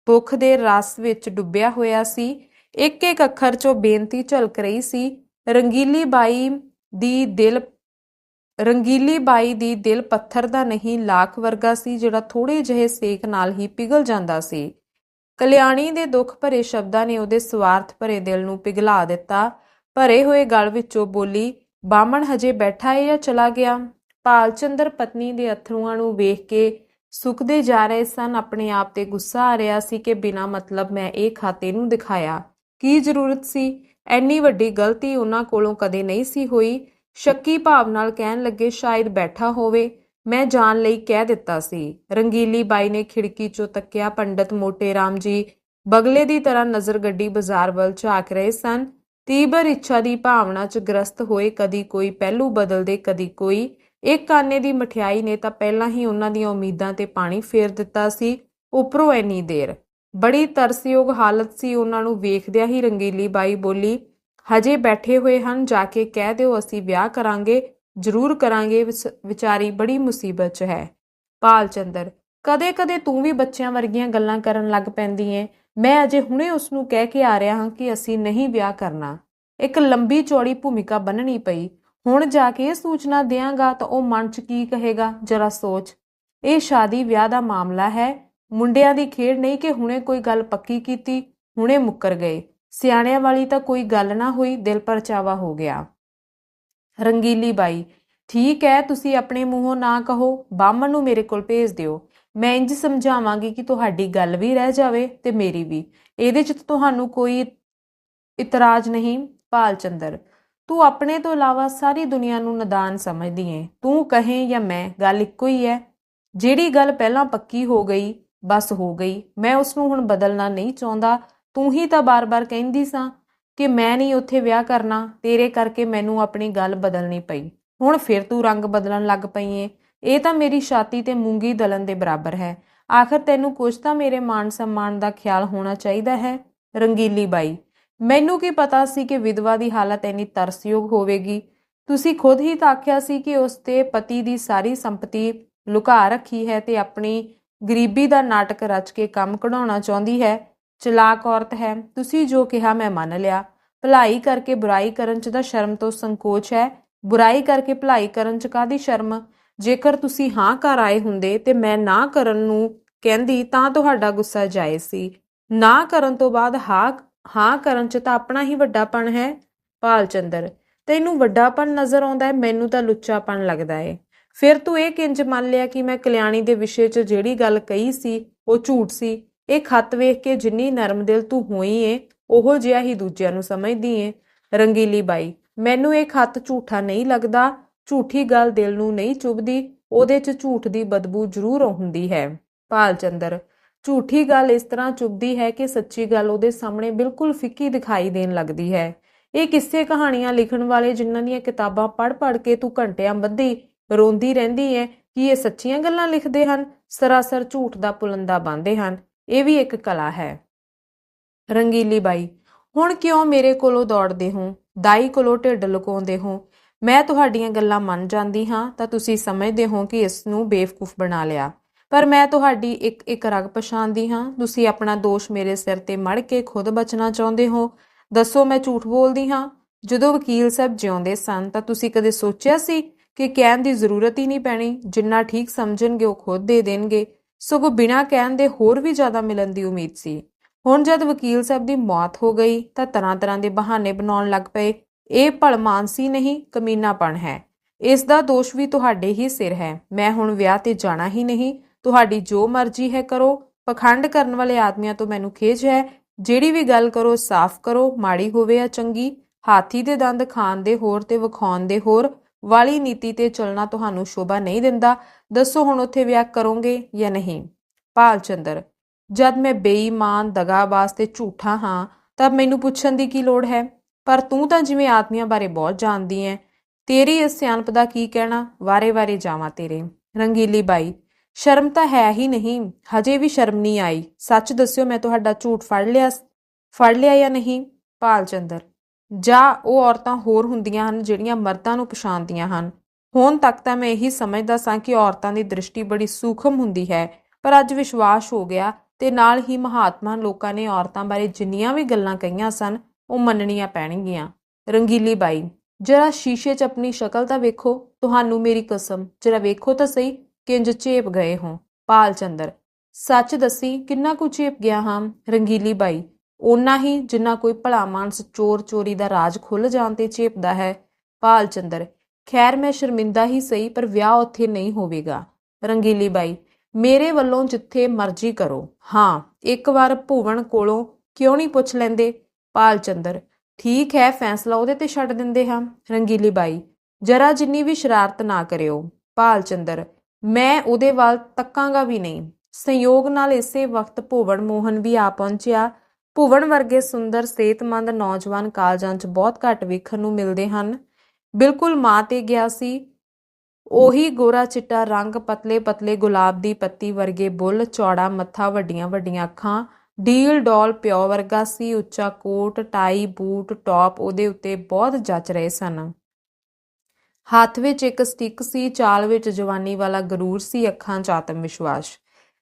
ਦੁੱਖ ਦੇ ਰਸ ਵਿੱਚ ਡੁੱਬਿਆ ਹੋਇਆ ਸੀ। ਇੱਕ ਇੱਕ ਅੱਖਰ 'ਚੋਂ ਬੇਨਤੀ ਝਲਕ ਰਹੀ ਸੀ। ਰੰਗੀਲੀ ਬਾਈ ਦੀ ਦਿਲ ਪੱਥਰ ਦਾ ਨਹੀਂ, ਲਾਖ ਵਰਗਾ ਸੀ, ਜਿਹੜਾ ਥੋੜੇ ਜਿਹੇ ਸੇਕ ਨਾਲ ਹੀ ਪਿਘਲ ਜਾਂਦਾ ਸੀ। ਕਲਿਆਣੀ ਦੇ ਦੁੱਖ ਭਰੇ ਸ਼ਬਦਾਂ ਨੇ ਉਹਦੇ ਸਵਾਰਥ ਭਰੇ ਦਿਲ ਨੂੰ ਪਿਘਲਾ ਦਿੱਤਾ। ਭਰੇ ਹੋਏ ਗਲ ਵਿੱਚੋਂ ਬੋਲੀ, ਬਾਹਮਣ ਹਜੇ ਬੈਠਾ ਏ ਜਾਂ ਚਲਾ ਗਿਆ। ਭਾਲ ਚੰਦਰ ਪਤਨੀ ਦੇ ਅਥਰੂਆਂ ਨੂੰ ਵੇਖ ਕੇ ਸੁੱਕਦੇ ਜਾ ਰਹੇ ਸਨ। ਆਪਣੇ ਆਪ ਤੇ ਗੁੱਸਾ ਆ ਰਿਹਾ ਸੀ ਕਿ ਬਿਨਾਂ ਮਤਲਬ ਮੈਂ ਇਹ ਖਾਤੇ ਨੂੰ ਦਿਖਾਇਆ। ਕੀ ਜ਼ਰੂਰਤ ਸੀ। ਐਨੀ ਵੱਡੀ ਗਲਤੀ ਉਹਨਾਂ ਕੋਲੋਂ ਕਦੇ ਨਹੀਂ ਸੀ ਹੋਈ। ਸ਼ੱਕੀ ਭਾਵ ਨਾਲ ਕਹਿਣ ਲੱਗੇ, ਸ਼ਾਇਦ ਬੈਠਾ ਹੋਵੇ, ਮੈਂ ਜਾਣ ਲਈ ਕਹਿ ਦਿੱਤਾ ਸੀ। ਰੰਗੀਲੀ ਬਾਈ ਨੇ ਖਿੜਕੀ 'ਚੋਂ ਤੱਕਿਆ। ਪੰਡਤ ਮੋਟੇ ਰਾਮ ਜੀ ਬਗਲੇ ਦੀ ਤਰ੍ਹਾਂ ਨਜ਼ਰ ਗੱਡੀ ਬਾਜ਼ਾਰ ਵੱਲ ਝਾਕ ਰਹੇ ਸਨ। ਤੀਬਰ ਇੱਛਾ ਦੀ ਭਾਵਨਾ 'ਚ ਗ੍ਰਸਤ ਹੋਏ, ਕਦੀ ਕੋਈ ਪਹਿਲੂ ਬਦਲਦੇ, ਕਦੀ ਕੋਈ। ਇੱਕ ਆਨੇ ਦੀ ਮਠਿਆਈ ਨੇ ਤਾਂ ਪਹਿਲਾਂ ਹੀ ਉਹਨਾਂ ਦੀਆਂ ਉਮੀਦਾਂ ਤੇ ਪਾਣੀ ਫੇਰ ਦਿੱਤਾ ਸੀ। ਉੱਪਰੋਂ ਇੰਨੀ ਦੇਰ। ਬੜੀ ਤਰਸਯੋਗ ਹਾਲਤ ਸੀ। ਉਹਨਾਂ ਨੂੰ ਵੇਖਦਿਆਂ ਹੀ ਰੰਗੀਲੀ ਬਾਈ ਬੋਲੀ, ਹਜੇ ਬੈਠੇ ਹੋਏ ਹਨ, ਜਾ ਕੇ ਕਹਿ ਦਿਓ ਅਸੀਂ ਵਿਆਹ ਕਰਾਂਗੇ, ਜ਼ਰੂਰ ਕਰਾਂਗੇ। ਵਿਚਾਰੀ ਬੜੀ ਮੁਸੀਬਤ 'ਚ ਹੈ। ਭਾਲ ਚੰਦਰ, ਕਦੇ ਕਦੇ ਤੂੰ ਵੀ ਬੱਚਿਆਂ ਵਰਗੀਆਂ ਗੱਲਾਂ ਕਰਨ ਲੱਗ ਪੈਂਦੀ ਏ। ਮੈਂ ਅਜੇ ਹੁਣੇ ਉਸਨੂੰ ਕਹਿ ਕੇ ਆ ਰਿਹਾ ਹਾਂ ਕਿ ਅਸੀਂ ਨਹੀਂ ਵਿਆਹ ਕਰਨਾ। ਇੱਕ ਲੰਬੀ ਚੌੜੀ ਭੂਮਿਕਾ ਬੰਨਣੀ ਪਈ। ਹੁਣ ਜਾ ਕੇ ਸੂਚਨਾ ਦਿਆਂਗਾ ਤਾਂ ਉਹ ਮਨ 'ਚ ਕੀ ਕਹੇਗਾ, ਜਰਾ ਸੋਚ। ਇਹ ਸ਼ਾਦੀ ਵਿਆਹ ਦਾ ਮਾਮਲਾ ਹੈ, ਮੁੰਡਿਆਂ ਦੀ ਖੇਡ ਨਹੀਂ ਕਿ ਹੁਣੇ ਕੋਈ ਗੱਲ ਪੱਕੀ ਕੀਤੀ, ਹੁਣੇ ਮੁੱਕਰ ਗਏ। ਸਿਆਣਿਆਂ ਵਾਲੀ ਤਾਂ ਕੋਈ ਗੱਲ ਨਾ ਹੋਈ, ਦਿਲ ਪਰਚਾਵਾ ਹੋ ਗਿਆ। ਰੰਗੀਲੀ ਬਾਈ, ਠੀਕ ਹੈ, ਤੁਸੀਂ ਆਪਣੇ ਮੂੰਹੋਂ ਨਾ ਕਹੋ, ਬਾਹਮਣ ਨੂੰ ਮੇਰੇ ਕੋਲ ਭੇਜ ਦਿਓ। ਮੈਂ ਇੰਝ ਸਮਝਾਵਾਂਗੀ ਕਿ ਤੁਹਾਡੀ ਗੱਲ ਵੀ ਰਹਿ ਜਾਵੇ ਤੇ ਮੇਰੀ ਵੀ। ਇਹਦੇ 'ਚ ਤੁਹਾਨੂੰ ਕੋਈ ਇਤਰਾਜ਼ ਨਹੀਂ। ਭਾਲ ਚੰਦਰ, ਤੂੰ ਆਪਣੇ ਤੋਂ ਇਲਾਵਾ ਸਾਰੀ ਦੁਨੀਆ ਨੂੰ ਨਾਦਾਨ ਸਮਝਦੀ ਏ। ਤੂੰ ਕਹੇ ਜਾਂ ਮੈਂ, ਗੱਲ ਇੱਕੋ ਹੀ ਹੈ। ਜਿਹੜੀ ਗੱਲ ਪਹਿਲਾਂ ਪੱਕੀ ਹੋ ਗਈ, ਬਸ ਹੋ ਗਈ। ਮੈਂ ਉਸਨੂੰ ਹੁਣ ਬਦਲਣਾ ਨਹੀਂ ਚਾਹੁੰਦਾ। ਤੂੰ ਹੀ ਤਾਂ ਬਾਰ-ਬਾਰ ਕਹਿੰਦੀ ਸਾਂ ਕਿ ਮੈਂ ਨਹੀਂ ਉੱਥੇ ਵਿਆਹ ਕਰਨਾ। ਤੇਰੇ ਕਰਕੇ ਮੈਨੂੰ ਆਪਣੀ ਗੱਲ ਬਦਲਣੀ ਪਈ। ਹੁਣ ਫਿਰ ਤੂੰ ਰੰਗ ਬਦਲਣ ਲੱਗ ਪਈ ਏ। ਇਹ ਤਾਂ ਮੇਰੀ ਛਾਤੀ ਤੇ ਮੂੰਗੀ ਦਲਣ ਦੇ ਬਰਾਬਰ ਹੈ। ਆਖਰ ਤੈਨੂੰ ਕੁਝ ਤਾਂ ਮੇਰੇ ਮਾਣ ਸਨਮਾਨ ਦਾ ਖਿਆਲ ਹੋਣਾ ਚਾਹੀਦਾ ਹੈ। ਰੰਗੀਲੀ ਬਾਈ, ਮੈਨੂੰ ਕੀ ਪਤਾ ਸੀ ਕਿ ਵਿਧਵਾ ਦੀ ਹਾਲਤ ਇੰਨੀ ਤਰਸਯੋਗ ਹੋਵੇਗੀ। ਤੁਸੀਂ ਖੁਦ ਹੀ ਤਾਂ ਆਖਿਆ ਸੀ ਕਿ ਉਸ ਦੇ ਪਤੀ ਦੀ ਸਾਰੀ ਸੰਪਤੀ ਲੁਕਾ ਰੱਖੀ ਹੈ ਤੇ ਆਪਣੀ ਗਰੀਬੀ ਦਾ ਨਾਟਕ ਰਚ ਕੇ ਕੰਮ ਕਢਾਉਣਾ ਚਾਹੁੰਦੀ ਹੈ। ਚਲਾਕ ਔਰਤ ਹੈ। ਤੁਸੀਂ ਜੋ ਕਿਹਾ ਮੈਂ ਮੰਨ ਲਿਆ। ਭਲਾਈ ਕਰਕੇ ਬੁਰਾਈ ਕਰਨ 'ਚ ਤਾਂ ਸ਼ਰਮ ਤੋਂ ਸੰਕੋਚ ਹੈ। ਬੁਰਾਈ ਕਰਕੇ ਭਲਾਈ ਕਰਨ 'ਚ ਕਾਹਦੀ ਸ਼ਰਮ। ਜੇਕਰ ਤੁਸੀਂ ਹਾਂ ਘਰ ਆਏ ਹੁੰਦੇ ਤੇ ਮੈਂ ਨਾ ਕਰਨ ਨੂੰ ਕਹਿੰਦੀ ਤਾਂ ਤੁਹਾਡਾ ਗੁੱਸਾ ਜਾਇਜ਼ ਸੀ। ਨਾ ਕਰਨ ਤੋਂ ਬਾਅਦ ਹਾਂ ਕਰਨ 'ਚ ਤਾਂ ਆਪਣਾ ਹੀ ਵੱਡਾਪਣ ਹੈ। ਭਾਲ ਚੰਦਰ, ਤੈਨੂੰ ਵੱਡਾਪਣ ਨਜ਼ਰ ਆਉਂਦਾ ਹੈ, ਮੈਨੂੰ ਤਾਂ ਲੁੱਚਾਪਣ ਲੱਗਦਾ ਏ। ਫਿਰ ਤੂੰ ਇਹ ਕਿੰਜ ਮੰਨ ਲਿਆ ਕਿ ਮੈਂ ਕਲਿਆਣੀ ਦੇ ਵਿਸ਼ੇ 'ਚ ਜਿਹੜੀ ਗੱਲ ਕਹੀ ਸੀ ਉਹ ਝੂਠ ਸੀ। ਇਹ ਖੱਤ ਵੇਖ ਕੇ ਜਿੰਨੀ ਨਰਮ ਦਿਲ ਤੂੰ ਹੋਈ ਏ, ਉਹੋ ਜਿਹਾ ਹੀ ਦੂਜਿਆਂ ਨੂੰ ਸਮਝਦੀ ਏ। ਰੰਗੀਲੀ ਬਾਈ, ਮੈਨੂੰ ਇਹ ਖੱਤ ਝੂਠਾ ਨਹੀਂ ਲੱਗਦਾ। ਝੂਠੀ ਗੱਲ ਦਿਲ ਨੂੰ ਨਹੀਂ ਚੁਭਦੀ, ਉਹਦੇ 'ਚ ਝੂਠ ਦੀ ਬਦਬੂ ਜ਼ਰੂਰ ਹੁੰਦੀ ਹੈ। ਭਾਲ ਚੰਦਰ, ਝੂਠੀ ਗੱਲ ਇਸ ਤਰ੍ਹਾਂ ਚੁਭਦੀ ਹੈ ਕਿ ਸੱਚੀ ਗੱਲ ਉਹਦੇ ਸਾਹਮਣੇ ਬਿਲਕੁਲ ਫਿੱਕੀ ਦਿਖਾਈ ਦੇਣ ਲੱਗਦੀ ਹੈ। ਇਹ ਕਿੱਸੇ ਕਹਾਣੀਆਂ ਲਿਖਣ ਵਾਲੇ ਜਿਨ੍ਹਾਂ ਦੀਆਂ ਕਿਤਾਬਾਂ ਪੜ੍ਹ ਕੇ ਤੂੰ ਘੰਟਿਆਂ ਬੱਧੀ ਰੋਂਦੀ ਰਹਿੰਦੀ ਹੈ, ਕੀ ਇਹ ਸੱਚੀਆਂ ਗੱਲਾਂ ਲਿਖਦੇ ਹਨ? ਸਰਾਸਰ ਝੂਠ ਦਾ ਪੁਲੰਦਾ ਬੰਨ੍ਹਦੇ ਹਨ। ਇਹ ਵੀ ਇੱਕ ਕਲਾ ਹੈ। ਰੰਗੀਲੀ ਬਾਈ, ਹੁਣ ਕਿਉਂ ਮੇਰੇ ਕੋਲੋਂ ਦੌੜਦੇ ਹੋ? ਦਾਈ ਕੋਲੋਂ ਢਿੱਡ ਲੁਕਾਉਂਦੇ ਹੋ? ਮੈਂ ਤੁਹਾਡੀਆਂ ਗੱਲਾਂ ਮੰਨ ਜਾਂਦੀ ਹਾਂ ਤਾਂ ਤੁਸੀਂ ਸਮਝਦੇ ਹੋ ਕਿ ਇਸ ਨੂੰ ਬੇਵਕੂਫ ਬਣਾ ਲਿਆ, ਪਰ ਮੈਂ ਤੁਹਾਡੀ ਇੱਕ ਇੱਕ ਰਗ ਪਛਾਣਦੀ ਹਾਂ। ਤੁਸੀਂ ਆਪਣਾ ਦੋਸ਼ ਮੇਰੇ ਸਿਰ ਤੇ ਮੜ੍ਹ ਕੇ ਖੁਦ ਬਚਣਾ ਚਾਹੁੰਦੇ ਹੋ। ਦੱਸੋ, ਮੈਂ ਝੂਠ ਬੋਲਦੀ ਹਾਂ? ਜਦੋਂ ਵਕੀਲ ਸਾਹਿਬ ਜਿਉਂਦੇ ਸਨ ਤਾਂ ਤੁਸੀਂ ਕਦੇ ਸੋਚਿਆ ਸੀ ਕਿ ਕਹਿਣ ਦੀ ਜ਼ਰੂਰਤ ਹੀ ਨਹੀਂ ਪੈਣੀ, ਜਿੰਨਾ ਠੀਕ ਸਮਝਣਗੇ ਉਹ ਖੁਦ ਦੇ ਦੇਣਗੇ, ਸਗੋਂ ਬਿਨਾਂ ਕਹਿਣ ਦੇ ਹੋਰ ਵੀ ਜ਼ਿਆਦਾ ਮਿਲਣ ਦੀ ਉਮੀਦ ਸੀ। ਹੁਣ ਜਦ ਵਕੀਲ ਸਾਹਿਬ ਦੀ ਮੌਤ ਹੋ ਗਈ ਤਾਂ ਤਰ੍ਹਾਂ ਤਰ੍ਹਾਂ ਦੇ ਬਹਾਨੇ ਬਣਾਉਣ ਲੱਗ ਪਏ। ਇਹ ਭਲਮਾਨਸੀ ਨਹੀਂ, ਕਮੀਨਾਪਣ ਹੈ। ਇਸ ਦਾ ਦੋਸ਼ ਵੀ ਤੁਹਾਡੇ ਹੀ ਸਿਰ ਹੈ। ਮੈਂ ਹੁਣ ਵਿਆਹ ਤੇ ਜਾਣਾ ਹੀ ਨਹੀਂ, ਤੁਹਾਡੀ ਜੋ ਮਰਜ਼ੀ ਹੈ ਕਰੋ। ਪਖੰਡ ਕਰਨ ਵਾਲੇ ਆਦਮੀਆਂ ਤੋਂ ਮੈਨੂੰ ਖੇਜ ਹੈ। ਜਿਹੜੀ ਵੀ ਗੱਲ ਕਰੋ ਸਾਫ਼ ਕਰੋ, ਮਾੜੀ ਹੋਵੇ ਜਾਂ ਚੰਗੀ। ਹਾਥੀ ਦੇ ਦੰਦ ਖਾਣ ਦੇ ਹੋਰ ਤੇ ਵਿਖਾਉਣ ਦੇ ਹੋਰ ਵਾਲੀ ਨੀਤੀ ਤੇ ਚੱਲਣਾ ਤੁਹਾਨੂੰ ਸ਼ੋਭਾ ਨਹੀਂ ਦਿੰਦਾ। ਦੱਸੋ ਹੁਣ ਉੱਥੇ ਵਿਆਹ ਕਰੋਗੇ ਜਾਂ ਨਹੀਂ? ਭਾਲ ਚੰਦਰ, ਜਦ ਮੈਂ ਬੇਈਮਾਨ, ਦਗਾਬਾਜ਼ ਤੇ ਝੂਠਾ ਹਾਂ ਤਾਂ ਮੈਨੂੰ ਪੁੱਛਣ ਦੀ ਕੀ ਲੋੜ ਹੈ? ਪਰ ਤੂੰ ਤਾਂ ਜਿਵੇਂ ਆਦਮੀਆਂ ਬਾਰੇ ਬਹੁਤ ਜਾਣਦੀ ਐ, ਤੇਰੀ ਇਸ ਸਿਆਣਪ ਦਾ ਕੀ ਕਹਿਣਾ? ਵਾਰੇ ਵਾਰੇ ਜਾਵਾਂ ਤੇਰੇ। ਰੰਗੀਲੀ ਬਾਈ, ਸ਼ਰਮ ਤਾਂ ਹੈ ਹੀ ਨਹੀਂ, ਹਜੇ ਵੀ ਸ਼ਰਮ ਨਹੀਂ ਆਈ। ਸੱਚ ਦੱਸਿਓ, ਮੈਂ ਤੁਹਾਡਾ ਝੂਠ ਫੜ ਲਿਆ ਜਾਂ ਨਹੀਂ? ਭਾਲ ਚੰਦਰ, ਜਾਂ ਉਹ ਔਰਤਾਂ ਹੋਰ ਹੁੰਦੀਆਂ ਹਨ ਜਿਹੜੀਆਂ ਮਰਦਾਂ ਨੂੰ ਪਛਾਣਦੀਆਂ ਹਨ। ਹੁਣ ਤੱਕ ਤਾਂ ਮੈਂ ਇਹੀ ਸਮਝਦਾ ਸਾਂ ਕਿ ਔਰਤਾਂ ਦੀ ਦ੍ਰਿਸ਼ਟੀ ਬੜੀ ਸੂਖਮ ਹੁੰਦੀ ਹੈ, ਪਰ ਅੱਜ ਵਿਸ਼ਵਾਸ ਹੋ ਗਿਆ ਤੇ ਨਾਲ ਹੀ ਮਹਾਤਮਾ ਲੋਕਾਂ ਨੇ ਔਰਤਾਂ ਬਾਰੇ ਜਿੰਨੀਆਂ ਵੀ ਗੱਲਾਂ ਕਹੀਆਂ ਸਨ ਉਹ ਮੰਨਣੀਆਂ ਪੈਣਗੀਆਂ। ਰੰਗੀਲੀ ਬਾਈ, ਜਰਾ ਸ਼ੀਸ਼ੇ 'ਚ ਆਪਣੀ ਸ਼ਕਲ ਤਾਂ ਵੇਖੋ। ਤੁਹਾਨੂੰ ਮੇਰੀ ਕਸਮ, ਜਰਾ ਵੇਖੋ ਤਾਂ ਸਹੀ, ਕਿੰਜ ਝੇਪ ਗਏ ਹੋ। ਭਾਲ ਚੰਦਰ, ਸੱਚ ਦੱਸੀ, ਕਿੰਨਾ ਕੁ ਝੇਪ ਗਿਆ ਹਾਂ? ਰੰਗੀਲੀ ਬਾਈ, ਓਨਾ ਹੀ ਜਿੰਨਾ ਕੋਈ ਭਲਾ ਮਾਨਸ ਚੋਰ ਚੋਰੀ ਦਾ ਰਾਜ ਖੁੱਲ੍ਹ ਜਾਣ ਤੇ ਝੇਪਦਾ ਹੈ। ਭਾਲ ਚੰਦਰ, ਖੈਰ ਮੈਂ ਸ਼ਰਮਿੰਦਾ ਹੀ ਸਹੀ, ਪਰ ਵਿਆਹ ਉੱਥੇ ਨਹੀਂ ਹੋਵੇਗਾ। ਰੰਗੀਲੀ ਬਾਈ, ਮੇਰੇ ਵੱਲੋਂ ਜਿੱਥੇ ਮਰਜ਼ੀ ਕਰੋ। ਹਾਂ, ਇੱਕ ਵਾਰ ਭੁਵਨ ਕੋਲੋਂ ਕਿਉਂ ਨਹੀਂ ਪੁੱਛ ਲੈਂਦੇ? ਭਾਲ ਚੰਦਰ, ਠੀਕ ਹੈ, ਫੈਸਲਾ ਉਹਦੇ ਤੇ ਛੱਡ ਦਿੰਦੇ ਹਾਂ। ਰੰਗੀਲੀ ਬਾਈ, ਜਰਾ ਜਿੰਨੀ ਵੀ ਸ਼ਰਾਰਤ ਨਾ ਕਰਿਓ। ਭਾਲ ਚੰਦਰ, ਮੈਂ ਉਹਦੇ ਵੱਲ ਤੱਕਾਂਗਾ ਵੀ ਨਹੀਂ। ਸੰਯੋਗ ਨਾਲ ਇਸੇ ਵਕਤ ਭੁਵਨ ਮੋਹਨ ਵੀ ਆ ਪਹੁੰਚਿਆ। ਭੁਵਨ ਵਰਗੇ ਸੁੰਦਰ ਸਿਹਤਮੰਦ ਨੌਜਵਾਨ ਕਾਲਜਾਂ 'ਚ ਬਹੁਤ ਘੱਟ ਵੇਖਣ ਨੂੰ ਮਿਲਦੇ ਹਨ। ਬਿਲਕੁਲ ਮਾਂ ਤੇ ਗਿਆ ਸੀ। ਉਹੀ ਗੋਰਾ ਚਿੱਟਾ ਰੰਗ, ਪਤਲੇ ਪਤਲੇ ਗੁਲਾਬ ਦੀ ਪੱਤੀ ਵਰਗੇ ਬੁੱਲ, ਚੌੜਾ ਮੱਥਾ, ਵੱਡੀਆਂ ਵੱਡੀਆਂ ਅੱਖਾਂ, ਡੀਲ ਡੋਲ ਪਿਓ ਵਰਗਾ ਸੀ। ਉੱਚਾ ਕੋਟ, ਟਾਈ, ਬੂਟ, ਟੌਪ ਉਹਦੇ ਉੱਤੇ ਬਹੁਤ ਜੱਚ ਰਹੇ ਸਨ। ਹੱਥ ਵਿੱਚ ਇੱਕ ਸਟਿੱਕ ਸੀ। ਚਾਲ ਵਿੱਚ ਜਵਾਨੀ ਵਾਲਾ ਗਰੂਰ ਸੀ, ਅੱਖਾਂ 'ਚ ਆਤਮ ਵਿਸ਼ਵਾਸ।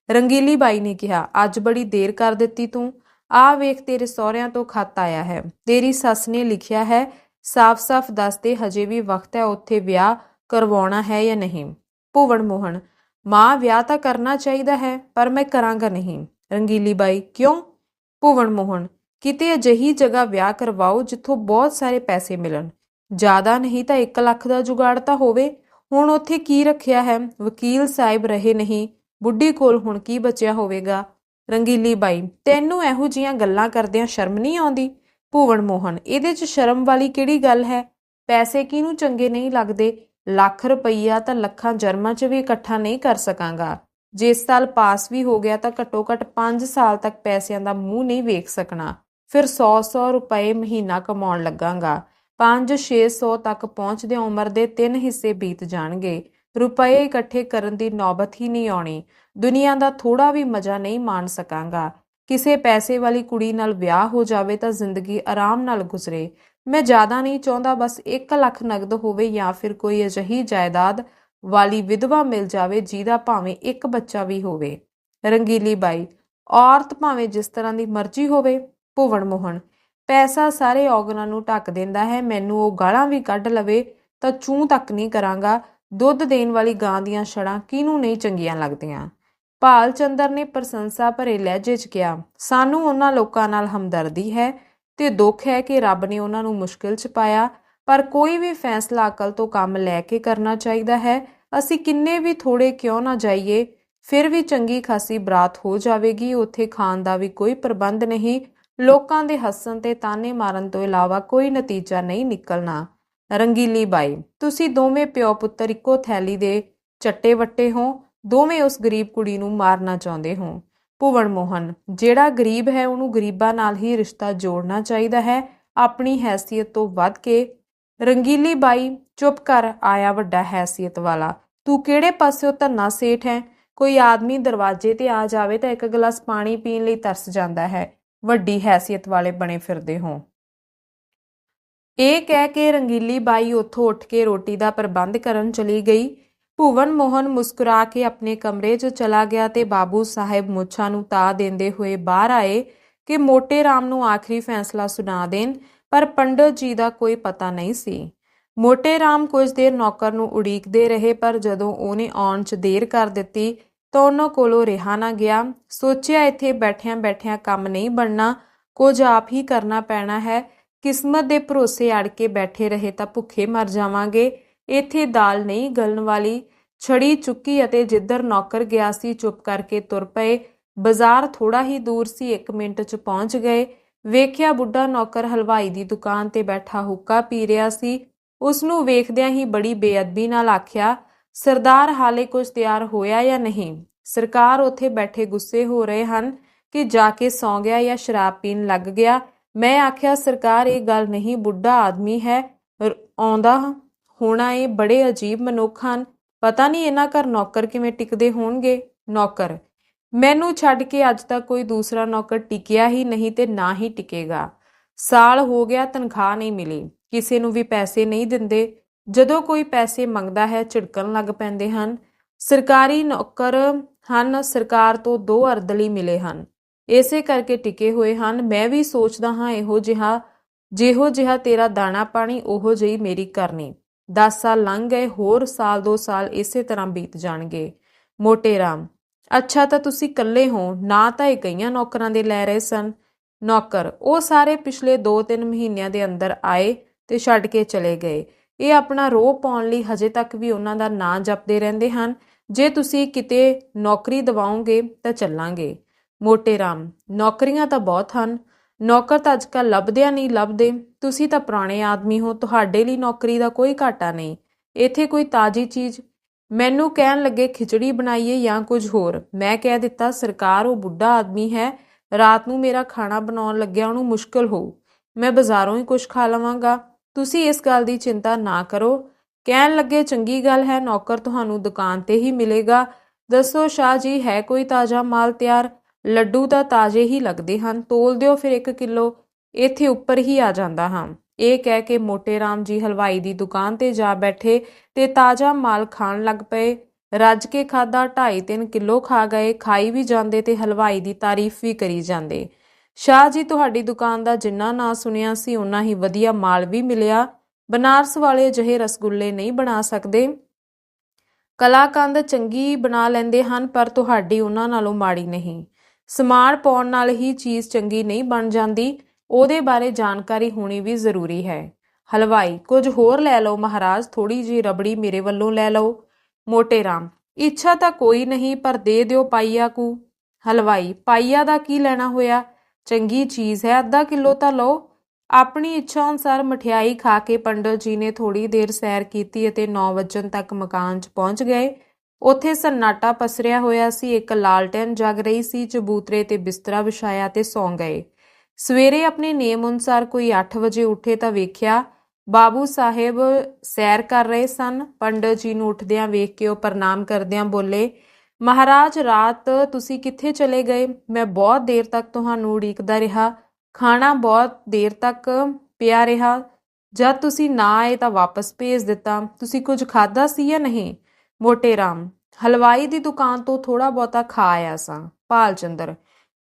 ਰੰਗੀਲੀ ਬਾਈ ਨੇ ਕਿਹਾ, ਅੱਜ ਬੜੀ ਦੇਰ ਕਰ ਦਿੱਤੀ ਤੂੰ। ਆਹ ਵੇਖ, ਤੇਰੇ ਸਹੁਰਿਆਂ ਤੋਂ ਖੱਤ ਆਇਆ ਹੈ। ਤੇਰੀ ਸੱਸ ਨੇ ਲਿਖਿਆ ਹੈ। ਸਾਫ਼-ਸਾਫ਼ ਦੱਸ ਦੇ, ਹਜੇ ਵੀ ਵਕਤ ਹੈ। ਉੱਥੇ ਵਿਆਹ ਕਰਵਾਉਣਾ ਹੈ ਜਾਂ ਨਹੀਂ? ਭੁਵਨ ਮੋਹਨ, ਮਾਂ, ਵਿਆਹ ਤਾਂ ਕਰਨਾ ਚਾਹੀਦਾ ਹੈ, ਪਰ ਮੈਂ ਕਰਾਂਗਾ ਨਹੀਂ। ਰੰਗੀਲੀ ਬਾਈ, ਕਿਉਂ? ਭੁਵਨ ਮੋਹਨ, ਕਿਤੇ ਅਜਿਹੀ ਜਗ੍ਹਾ ਵਿਆਹ ਕਰਵਾਓ ਜਿੱਥੋਂ ਬਹੁਤ ਸਾਰੇ ਪੈਸੇ ਮਿਲਣ। ਜ਼ਿਆਦਾ ਨਹੀਂ ਤਾਂ 1 ਲੱਖ ਦਾ ਜੁਗਾੜ ਤਾਂ ਹੋਵੇ। ਹੁਣ ਉੱਥੇ ਕੀ ਰੱਖਿਆ ਹੈ? ਵਕੀਲ ਸਾਹਿਬ ਰਹੇ ਨਹੀਂ, ਬੁੱਢੀ ਕੋਲ ਹੁਣ ਕੀ ਬਚਿਆ ਹੋਵੇਗਾ? ਰੰਗੀਲੀ ਬਾਈ, ਤੈਨੂੰ ਇਹੋ ਜਿਹੀਆਂ ਗੱਲਾਂ ਕਰਦਿਆਂ ਸ਼ਰਮ ਨਹੀਂ ਆਉਂਦੀ? ਭੁਵਨ ਮੋਹਨ, ਇਹਦੇ 'ਚ ਸ਼ਰਮ ਵਾਲੀ ਕਿਹੜੀ ਗੱਲ ਹੈ? ਪੈਸੇ ਕਿਹਨੂੰ ਚੰਗੇ ਨਹੀਂ ਲੱਗਦੇ? ਲੱਖ ਰੁਪਈਆ ਤਾਂ ਲੱਖਾਂ ਜਨਮਾਂ 'ਚ ਵੀ ਇਕੱਠਾ ਨਹੀਂ ਕਰ ਸਕਾਂਗਾ। ਜੇ ਇਸ ਸਾਲ ਪਾਸ ਵੀ ਹੋ ਗਿਆ ਤਾਂ ਘੱਟੋ ਘੱਟ 5 ਸਾਲ ਤੱਕ ਪੈਸਿਆਂ ਦਾ ਮੂੰਹ ਨਹੀਂ ਵੇਖ ਸਕਣਾ। ਫਿਰ 100-100 ਰੁਪਏ ਮਹੀਨਾ ਕਮਾਉਣ ਲੱਗਾਂਗਾ। 500-600 ਤੱਕ ਪਹੁੰਚਦਿਆਂ ਉਮਰ ਦੇ 3 ਹਿੱਸੇ ਬੀਤ ਜਾਣਗੇ। ਰੁਪਏ ਇਕੱਠੇ ਕਰਨ ਦੀ ਨੌਬਤ ਹੀ ਨਹੀਂ ਆਉਣੀ। ਦੁਨੀਆ ਦਾ ਥੋੜਾ ਵੀ ਮਜ਼ਾ ਨਹੀਂ ਮਾਣ ਸਕਾਂਗਾ। ਕਿਸੇ ਪੈਸੇ ਵਾਲੀ ਕੁੜੀ ਨਾਲ ਵਿਆਹ ਹੋ ਜਾਵੇ ਤਾਂ ਜ਼ਿੰਦਗੀ ਆਰਾਮ ਨਾਲ ਗੁਜ਼ਰੇ। ਮੈਂ ਜ਼ਿਆਦਾ ਨਹੀਂ ਚਾਹੁੰਦਾ, ਬਸ 1 ਲੱਖ ਨਗਦ ਹੋਵੇ ਜਾਂ ਫਿਰ ਕੋਈ ਅਜਿਹੀ ਜਾਇਦਾਦ ਵਾਲੀ ਵਿਧਵਾ ਮਿਲ ਜਾਵੇ ਜਿਹਦਾ ਭਾਵੇਂ ਇੱਕ ਬੱਚਾ ਵੀ ਹੋਵੇ। ਰੰਗੀਲੀ ਬਾਈ, ਔਰਤ ਭਾਵੇਂ ਜਿਸ ਤਰ੍ਹਾਂ ਦੀ ਮਰਜ਼ੀ ਹੋਵੇ। ਭੁਵਨ ਮੋਹਨ, ਪੈਸਾ ਸਾਰੇ ਔਗਣਾਂ ਨੂੰ ਢੱਕ ਦਿੰਦਾ ਹੈ। ਮੈਨੂੰ ਉਹ ਗਾਲਾਂ ਵੀ ਕੱਢ ਲਵੇ ਤਾਂ ਚੂੰ ਤੱਕ ਨਹੀਂ ਕਰਾਂਗਾ। ਦੁੱਧ ਦੇਣ ਵਾਲੀ ਗਾਂ ਦੀਆਂ ਛੜਾਂ ਕਿਹਨੂੰ ਨਹੀਂ ਚੰਗੀਆਂ ਲੱਗਦੀਆਂ? ਭਾਲ ਚੰਦਰ ਨੇ ਪ੍ਰਸ਼ੰਸਾ ਭਰੇ ਲਹਿਜੇ 'ਚ ਕਿਹਾ, ਸਾਨੂੰ ਉਹਨਾਂ ਲੋਕਾਂ ਨਾਲ ਹਮਦਰਦੀ ਹੈ ਤੇ ਦੁੱਖ ਹੈ ਕਿ ਰੱਬ ਨੇ ਉਹਨਾਂ ਨੂੰ ਮੁਸ਼ਕਿਲ 'ਚ ਪਾਇਆ, ਪਰ ਕੋਈ ਵੀ ਫੈਸਲਾ ਅਕਲ ਤੋਂ ਕੰਮ ਲੈ ਕੇ ਕਰਨਾ ਚਾਹੀਦਾ ਹੈ। ਅਸੀਂ ਕਿੰਨੇ ਵੀ ਥੋੜੇ ਕਿਉਂ ਨਾ ਜਾਈਏ, ਫਿਰ ਵੀ ਚੰਗੀ ਖਾਸੀ ਬਰਾਤ ਹੋ ਜਾਵੇਗੀ। ਉੱਥੇ ਖਾਣ ਦਾ ਵੀ ਕੋਈ ਪ੍ਰਬੰਧ ਨਹੀਂ। ਲੋਕਾਂ ਦੇ ਹੱਸਣ ਤੇ ਤਾਨੇ ਮਾਰਨ ਤੋਂ ਇਲਾਵਾ ਕੋਈ ਨਤੀਜਾ ਨਹੀਂ ਨਿਕਲਣਾ। ਰੰਗੀਲੀ ਬਾਈ, ਤੁਸੀਂ ਦੋਵੇਂ ਪਿਓ ਪੁੱਤਰ ਇੱਕੋ ਥੈਲੀ ਦੇ ਚੱਟੇ ਵੱਟੇ ਹੋ। ਦੋਵੇਂ ਉਸ ਗਰੀਬ ਕੁੜੀ ਨੂੰ ਮਾਰਨਾ ਚਾਹੁੰਦੇ ਹੋ। ਭੁਵਨ ਮੋਹਨ, ਜਿਹੜਾ ਗਰੀਬ ਹੈ ਉਹਨੂੰ ਗਰੀਬਾਂ ਨਾਲ ਹੀ ਰਿਸ਼ਤਾ ਜੋੜਨਾ ਚਾਹੀਦਾ ਹੈ, ਆਪਣੀ ਹੈਸੀਅਤ ਤੋਂ ਵੱਧ ਕੇ। ਰੰਗੀਲੀ ਬਾਈ, ਚੁੱਪ ਕਰ, ਆਇਆ ਵੱਡਾ ਹੈਸੀਅਤ ਵਾਲਾ। ਤੂੰ ਕਿਹੜੇ ਪਾਸਿਓਂ ਧੰਨਾ ਸੇਠ ਹੈ? ਕੋਈ ਆਦਮੀ ਦਰਵਾਜ਼ੇ ਤੇ ਆ ਜਾਵੇ ਤਾਂ 1 ਗਲਾਸ ਪਾਣੀ ਪੀਣ ਲਈ ਤਰਸ ਜਾਂਦਾ ਹੈ। ਵੱਡੀ ਹੈਸੀਅਤ ਵਾਲੇ ਬਣੇ ਫਿਰਦੇ ਹੋ। ਇਹ ਕਹਿ ਕੇ ਰੰਗੀਲੀ ਬਾਈ ਉੱਥੋਂ ਉੱਠ ਕੇ ਰੋਟੀ ਦਾ ਪ੍ਰਬੰਧ ਕਰਨ ਚਲੀ ਗਈ। ਭੁਵਨ ਮੋਹਨ ਮੁਸਕਰਾ ਕੇ ਆਪਣੇ ਕਮਰੇ 'ਚ ਚਲਾ ਗਿਆ ਤੇ ਬਾਬੂ ਸਾਹਿਬ ਮੁੱਛਾਂ ਨੂੰ ਤਾ ਦਿੰਦੇ ਹੋਏ ਬਾਹਰ ਆਏ ਕਿ ਮੋਟੇ ਰਾਮ ਨੂੰ ਆਖਰੀ ਫੈਸਲਾ ਸੁਣਾ ਦੇਣ। ਪਰ ਪੰਡਤ ਜੀ ਦਾ ਕੋਈ ਪਤਾ ਨਹੀਂ ਸੀ। ਮੋਟੇ ਰਾਮ ਕੁਝ ਦੇਰ ਨੌਕਰ ਨੂੰ ਉਡੀਕਦੇ ਰਹੇ, ਪਰ ਜਦੋਂ ਉਹਨੇ ਆਉਣ 'ਚ ਦੇਰ ਕਰ ਦਿੱਤੀ ਤਾਂ ਉਹਨਾਂ ਕੋਲੋਂ ਰਿਹਾ ਨਾ ਗਿਆ। ਸੋਚਿਆ ਇੱਥੇ ਬੈਠਿਆਂ ਬੈਠਿਆਂ ਕੰਮ ਨਹੀਂ ਬਣਨਾ, ਕੁਝ ਆਪ ਹੀ ਕਰਨਾ ਪੈਣਾ ਹੈ। ਕਿਸਮਤ ਦੇ ਭਰੋਸੇ ਅੜ ਕੇ ਬੈਠੇ ਰਹੇ ਤਾਂ ਭੁੱਖੇ ਮਰ ਜਾਵਾਂਗੇ। ਇੱਥੇ ਦਾਲ ਨਹੀਂ ਗਲਣ ਵਾਲੀ। ਛੜੀ ਚੁੱਕੀ ਅਤੇ ਜਿੱਧਰ ਨੌਕਰ ਗਿਆ ਸੀ ਚੁੱਪ ਕਰਕੇ ਤੁਰ ਪਏ। ਬਾਜ਼ਾਰ ਥੋੜਾ ਹੀ ਦੂਰ ਸੀ, 1 ਮਿੰਟ 'ਚ ਪਹੁੰਚ ਗਏ। ਵੇਖਿਆ ਬੁੱਢਾ ਨੌਕਰ ਹਲਵਾਈ ਦੀ ਦੁਕਾਨ ਤੇ ਬੈਠਾ ਹੁੱਕਾ ਪੀ ਰਿਹਾ ਸੀ। ਉਸਨੂੰ ਵੇਖਦਿਆਂ ਹੀ ਬੜੀ ਬੇਅਦਬੀ ਨਾਲ ਆਖਿਆ, ਸਰਦਾਰ ਹਾਲੇ ਕੁਝ ਤਿਆਰ ਹੋਇਆ ਜਾਂ ਨਹੀਂ? ਸਰਕਾਰ ਉੱਥੇ ਬੈਠੇ ਗੁੱਸੇ ਹੋ ਰਹੇ ਹਨ ਕਿ ਜਾ ਕੇ ਸੌਂ ਗਿਆ ਜਾਂ ਸ਼ਰਾਬ ਪੀਣ ਲੱਗ ਗਿਆ। ਮੈਂ ਆਖਿਆ, ਸਰਕਾਰ ਇਹ ਗੱਲ ਨਹੀਂ, ਬੁੱਢਾ ਆਦਮੀ ਹੈ, ਆਉਂਦਾ ਹੋਣਾ ਇਹ ਬੜੇ ਅਜੀਬ ਮਨੁੱਖ ਹਨ, ਪਤਾ ਨਹੀਂ ਇਹਨਾਂ ਘਰ ਨੌਕਰ ਕਿਵੇਂ ਟਿਕਦੇ ਹੋਣਗੇ। ਨੌਕਰ, ਮੈਨੂੰ ਛੱਡ ਕੇ ਅੱਜ ਤੱਕ ਕੋਈ ਦੂਸਰਾ ਨੌਕਰ ਟਿਕਿਆ ਹੀ ਨਹੀਂ ਤੇ ਨਾ ਹੀ ਟਿਕੇਗਾ। ਸਾਲ ਹੋ ਗਿਆ ਤਨਖਾਹ ਨਹੀਂ ਮਿਲੀ, ਕਿਸੇ ਨੂੰ ਵੀ ਪੈਸੇ ਨਹੀਂ ਦਿੰਦੇ। ਜਦੋਂ ਕੋਈ ਪੈਸੇ ਮੰਗਦਾ ਹੈ ਝਿੜਕਣ ਲੱਗ ਪੈਂਦੇ ਹਨ। ਸਰਕਾਰੀ ਨੌਕਰ ਹਨ, ਸਰਕਾਰ ਤੋਂ 2 ਅਰਦਲੀ ਮਿਲੇ ਹਨ, ਇਸੇ ਕਰਕੇ ਟਿਕੇ ਹੋਏ ਹਨ। ਮੈਂ ਵੀ ਸੋਚਦਾ ਹਾਂ ਜਿਹੋ ਜਿਹਾ ਤੇਰਾ ਦਾਣਾ ਪਾਣੀ ਉਹੋ ਜਿਹੀ ਮੇਰੀ ਕਰਨੀ। 10 ਸਾਲ ਲੰਘ ਗਏ, ਹੋਰ ਸਾਲ 2 ਸਾਲ ਇਸੇ ਤਰ੍ਹਾਂ ਬੀਤ ਜਾਣਗੇ। ਮੋਟੇ ਰਾਮ, ਅੱਛਾ ਤਾਂ ਤੁਸੀਂ ਇਕੱਲੇ ਹੋ ਨਾ, ਤਾਂ ਇਹ ਕਈਆਂ ਨੌਕਰਾਂ ਦੇ ਲੈ ਰਹੇ ਸਨ। ਨੌਕਰ, ਉਹ ਸਾਰੇ ਪਿਛਲੇ 2-3 ਮਹੀਨਿਆਂ ਦੇ ਅੰਦਰ ਆਏ ਤੇ ਛੱਡ ਕੇ ਚਲੇ ਗਏ। ਇਹ ਆਪਣਾ ਰੋਹ ਪਾਉਣ ਲਈ ਹਜੇ ਤੱਕ ਵੀ ਉਹਨਾਂ ਦਾ ਨਾਂ ਜਪਦੇ ਰਹਿੰਦੇ ਹਨ। ਜੇ ਤੁਸੀਂ ਕਿਤੇ ਨੌਕਰੀ ਦਿਵਾਓਗੇ ਤਾਂ ਚੱਲਾਂਗੇ। ਮੋਟੇ ਰਾਮ, ਨੌਕਰੀਆਂ ਤਾਂ ਬਹੁਤ ਹਨ, ਨੌਕਰ ਤਾਂ ਅੱਜ ਕੱਲ੍ਹ ਲੱਭਦਿਆਂ ਨਹੀਂ ਲੱਭਦੇ। ਤੁਸੀਂ ਤਾਂ ਪੁਰਾਣੇ ਆਦਮੀ ਹੋ, ਤੁਹਾਡੇ ਲਈ ਨੌਕਰੀ ਦਾ ਕੋਈ ਘਾਟਾ ਨਹੀਂ। ਇੱਥੇ ਕੋਈ ਤਾਜ਼ੀ ਚੀਜ਼? ਮੈਨੂੰ ਕਹਿਣ ਲੱਗੇ ਖਿਚੜੀ ਬਣਾਈਏ ਜਾਂ ਕੁਝ ਹੋਰ। ਮੈਂ ਕਹਿ ਦਿੱਤਾ, ਸਰਕਾਰ ਉਹ ਬੁੱਢਾ ਆਦਮੀ ਹੈ, ਰਾਤ ਨੂੰ ਮੇਰਾ ਖਾਣਾ ਬਣਾਉਣ ਲੱਗਿਆ ਉਹਨੂੰ ਮੁਸ਼ਕਿਲ ਹੋਊ, ਮੈਂ ਬਾਜ਼ਾਰੋਂ ਹੀ ਕੁਝ ਖਾ ਲਵਾਂਗਾ, ਤੁਸੀਂ ਇਸ ਗੱਲ ਦੀ ਚਿੰਤਾ ਨਾ ਕਰੋ। ਕਹਿਣ ਲੱਗੇ, ਚੰਗੀ ਗੱਲ ਹੈ, ਨੌਕਰ ਤੁਹਾਨੂੰ ਦੁਕਾਨ ਤੇ ਹੀ ਮਿਲੇਗਾ। ਦੱਸੋ ਸ਼ਾਹ ਜੀ, ਹੈ ਕੋਈ ਤਾਜ਼ਾ ਮਾਲ ਤਿਆਰ? ਲੱਡੂ ਤਾਂ ਤਾਜ਼ੇ ਹੀ ਲੱਗਦੇ ਹਨ, ਤੋਲ ਦਿਓ ਫਿਰ 1 ਕਿਲੋ, ਇੱਥੇ ਉੱਪਰ ਹੀ ਆ ਜਾਂਦਾ ਹਾਂ। ਇਹ ਕਹਿ ਕੇ ਮੋਟੇ ਰਾਮ ਜੀ ਹਲਵਾਈ ਦੀ ਦੁਕਾਨ ਤੇ ਜਾ ਬੈਠੇ ਤੇ ਤਾਜ਼ਾ ਮਾਲ ਖਾਣ ਲੱਗ ਪਏ। ਰੱਜ ਕੇ ਖਾਧਾ, 2.5-3 ਕਿਲੋ ਖਾ ਗਏ, ਖਾਈ ਵੀ ਜਾਂਦੇ ਤੇ ਹਲਵਾਈ ਦੀ ਤਾਰੀਫ ਵੀ ਕਰੀ ਜਾਂਦੇ। ਸ਼ਾਹ ਜੀ, ਤੁਹਾਡੀ ਦੁਕਾਨ ਦਾ ਜਿੰਨਾ ਨਾਂ ਸੁਣਿਆ ਸੀ ਓਨਾ ਹੀ ਵਧੀਆ ਮਾਲ ਵੀ ਮਿਲਿਆ। ਬਨਾਰਸ ਵਾਲੇ ਜਿਹੇ ਰਸਗੁੱਲੇ ਨਹੀਂ ਬਣਾ ਸਕਦੇ। ਕਲਾਕੰਦ ਚੰਗੀ ਬਣਾ ਲੈਂਦੇ ਹਨ, ਪਰ ਤੁਹਾਡੀ ਉਹਨਾਂ ਨਾਲੋਂ ਮਾੜੀ ਨਹੀਂ। ਸਮਾਨ ਪਾਉਣ ਨਾਲ ਹੀ ਚੀਜ਼ ਚੰਗੀ ਨਹੀਂ ਬਣ ਜਾਂਦੀ, ਉਹਦੇ ਬਾਰੇ ਜਾਣਕਾਰੀ ਹੋਣੀ ਵੀ ਜ਼ਰੂਰੀ ਹੈ। ਹਲਵਾਈ, ਕੁਝ ਹੋਰ ਲੈ ਲਓ ਮਹਾਰਾਜ, ਥੋੜੀ ਜਿਹੀ ਰਬੜੀ ਮੇਰੇ ਵੱਲੋਂ ਲੈ ਲਓ। ਮੋਟੇ ਰਾਮ, ਇੱਛਾ ਤਾਂ ਕੋਈ ਨਹੀਂ, ਪਰ ਦੇ ਦਿਓ ਪਾਈਆ ਕੁ। ਹਲਵਾਈ, ਪਾਈਆ ਦਾ ਕੀ ਲੈਣਾ ਹੋਇਆ, ਚੰਗੀ ਚੀਜ਼ ਹੈ, ਅੱਧਾ ਕਿਲੋ ਤਾਂ ਲਓ। ਆਪਣੀ ਇੱਛਾ ਅਨੁਸਾਰ ਮਠਿਆਈ ਖਾ ਕੇ ਪੰਡਤ ਜੀ ਨੇ ਥੋੜੀ ਦੇਰ ਸੈਰ ਕੀਤੀ ਅਤੇ 9 ਵਜਣ ਤੱਕ ਮਕਾਨ 'ਚ ਪਹੁੰਚ ਗਏ। ਉੱਥੇ ਸੰਨਾਟਾ ਪਸਰਿਆ ਹੋਇਆ ਸੀ, ਇੱਕ ਲਾਲਟੈਨ ਜਗ ਰਹੀ ਸੀ। ਚਬੂਤਰੇ ਤੇ ਬਿਸਤਰਾ ਵਿਛਾਇਆ ਤੇ ਸੌਂ ਗਏ। ਸਵੇਰੇ ਆਪਣੇ ਨੇਮ ਅਨੁਸਾਰ ਕੋਈ 8 ਵਜੇ ਉੱਠੇ ਤਾਂ ਵੇਖਿਆ ਬਾਬੂ ਸਾਹਿਬ ਸੈਰ ਕਰ ਰਹੇ ਸਨ। ਪੰਡਤ ਜੀ ਨੂੰ ਉੱਠਦਿਆਂ ਵੇਖ ਕੇ ਉਹ ਪ੍ਰਣਾਮ ਕਰਦਿਆਂ ਬੋਲੇ, ਮਹਾਰਾਜ, ਰਾਤ ਤੁਸੀਂ ਕਿੱਥੇ ਚਲੇ ਗਏ? ਮੈਂ ਬਹੁਤ ਦੇਰ ਤੱਕ ਤੁਹਾਨੂੰ ਉਡੀਕਦਾ ਰਿਹਾ, ਖਾਣਾ ਬਹੁਤ ਦੇਰ ਤੱਕ ਪਿਆ ਰਿਹਾ, ਜਦ ਤੁਸੀਂ ਨਾ ਆਏ ਤਾਂ ਵਾਪਸ ਭੇਜ ਦਿੱਤਾ। ਤੁਸੀਂ ਕੁਝ ਖਾਧਾ ਸੀ ਜਾਂ ਨਹੀਂ? ਮੋਟੇ ਰਾਮ, ਹਲਵਾਈ ਦੀ ਦੁਕਾਨ ਤੋਂ ਥੋੜਾ ਬਹੁਤਾ ਖਾ ਆਇਆ ਸਾਂ। ਭਾਲ ਚੰਦਰ,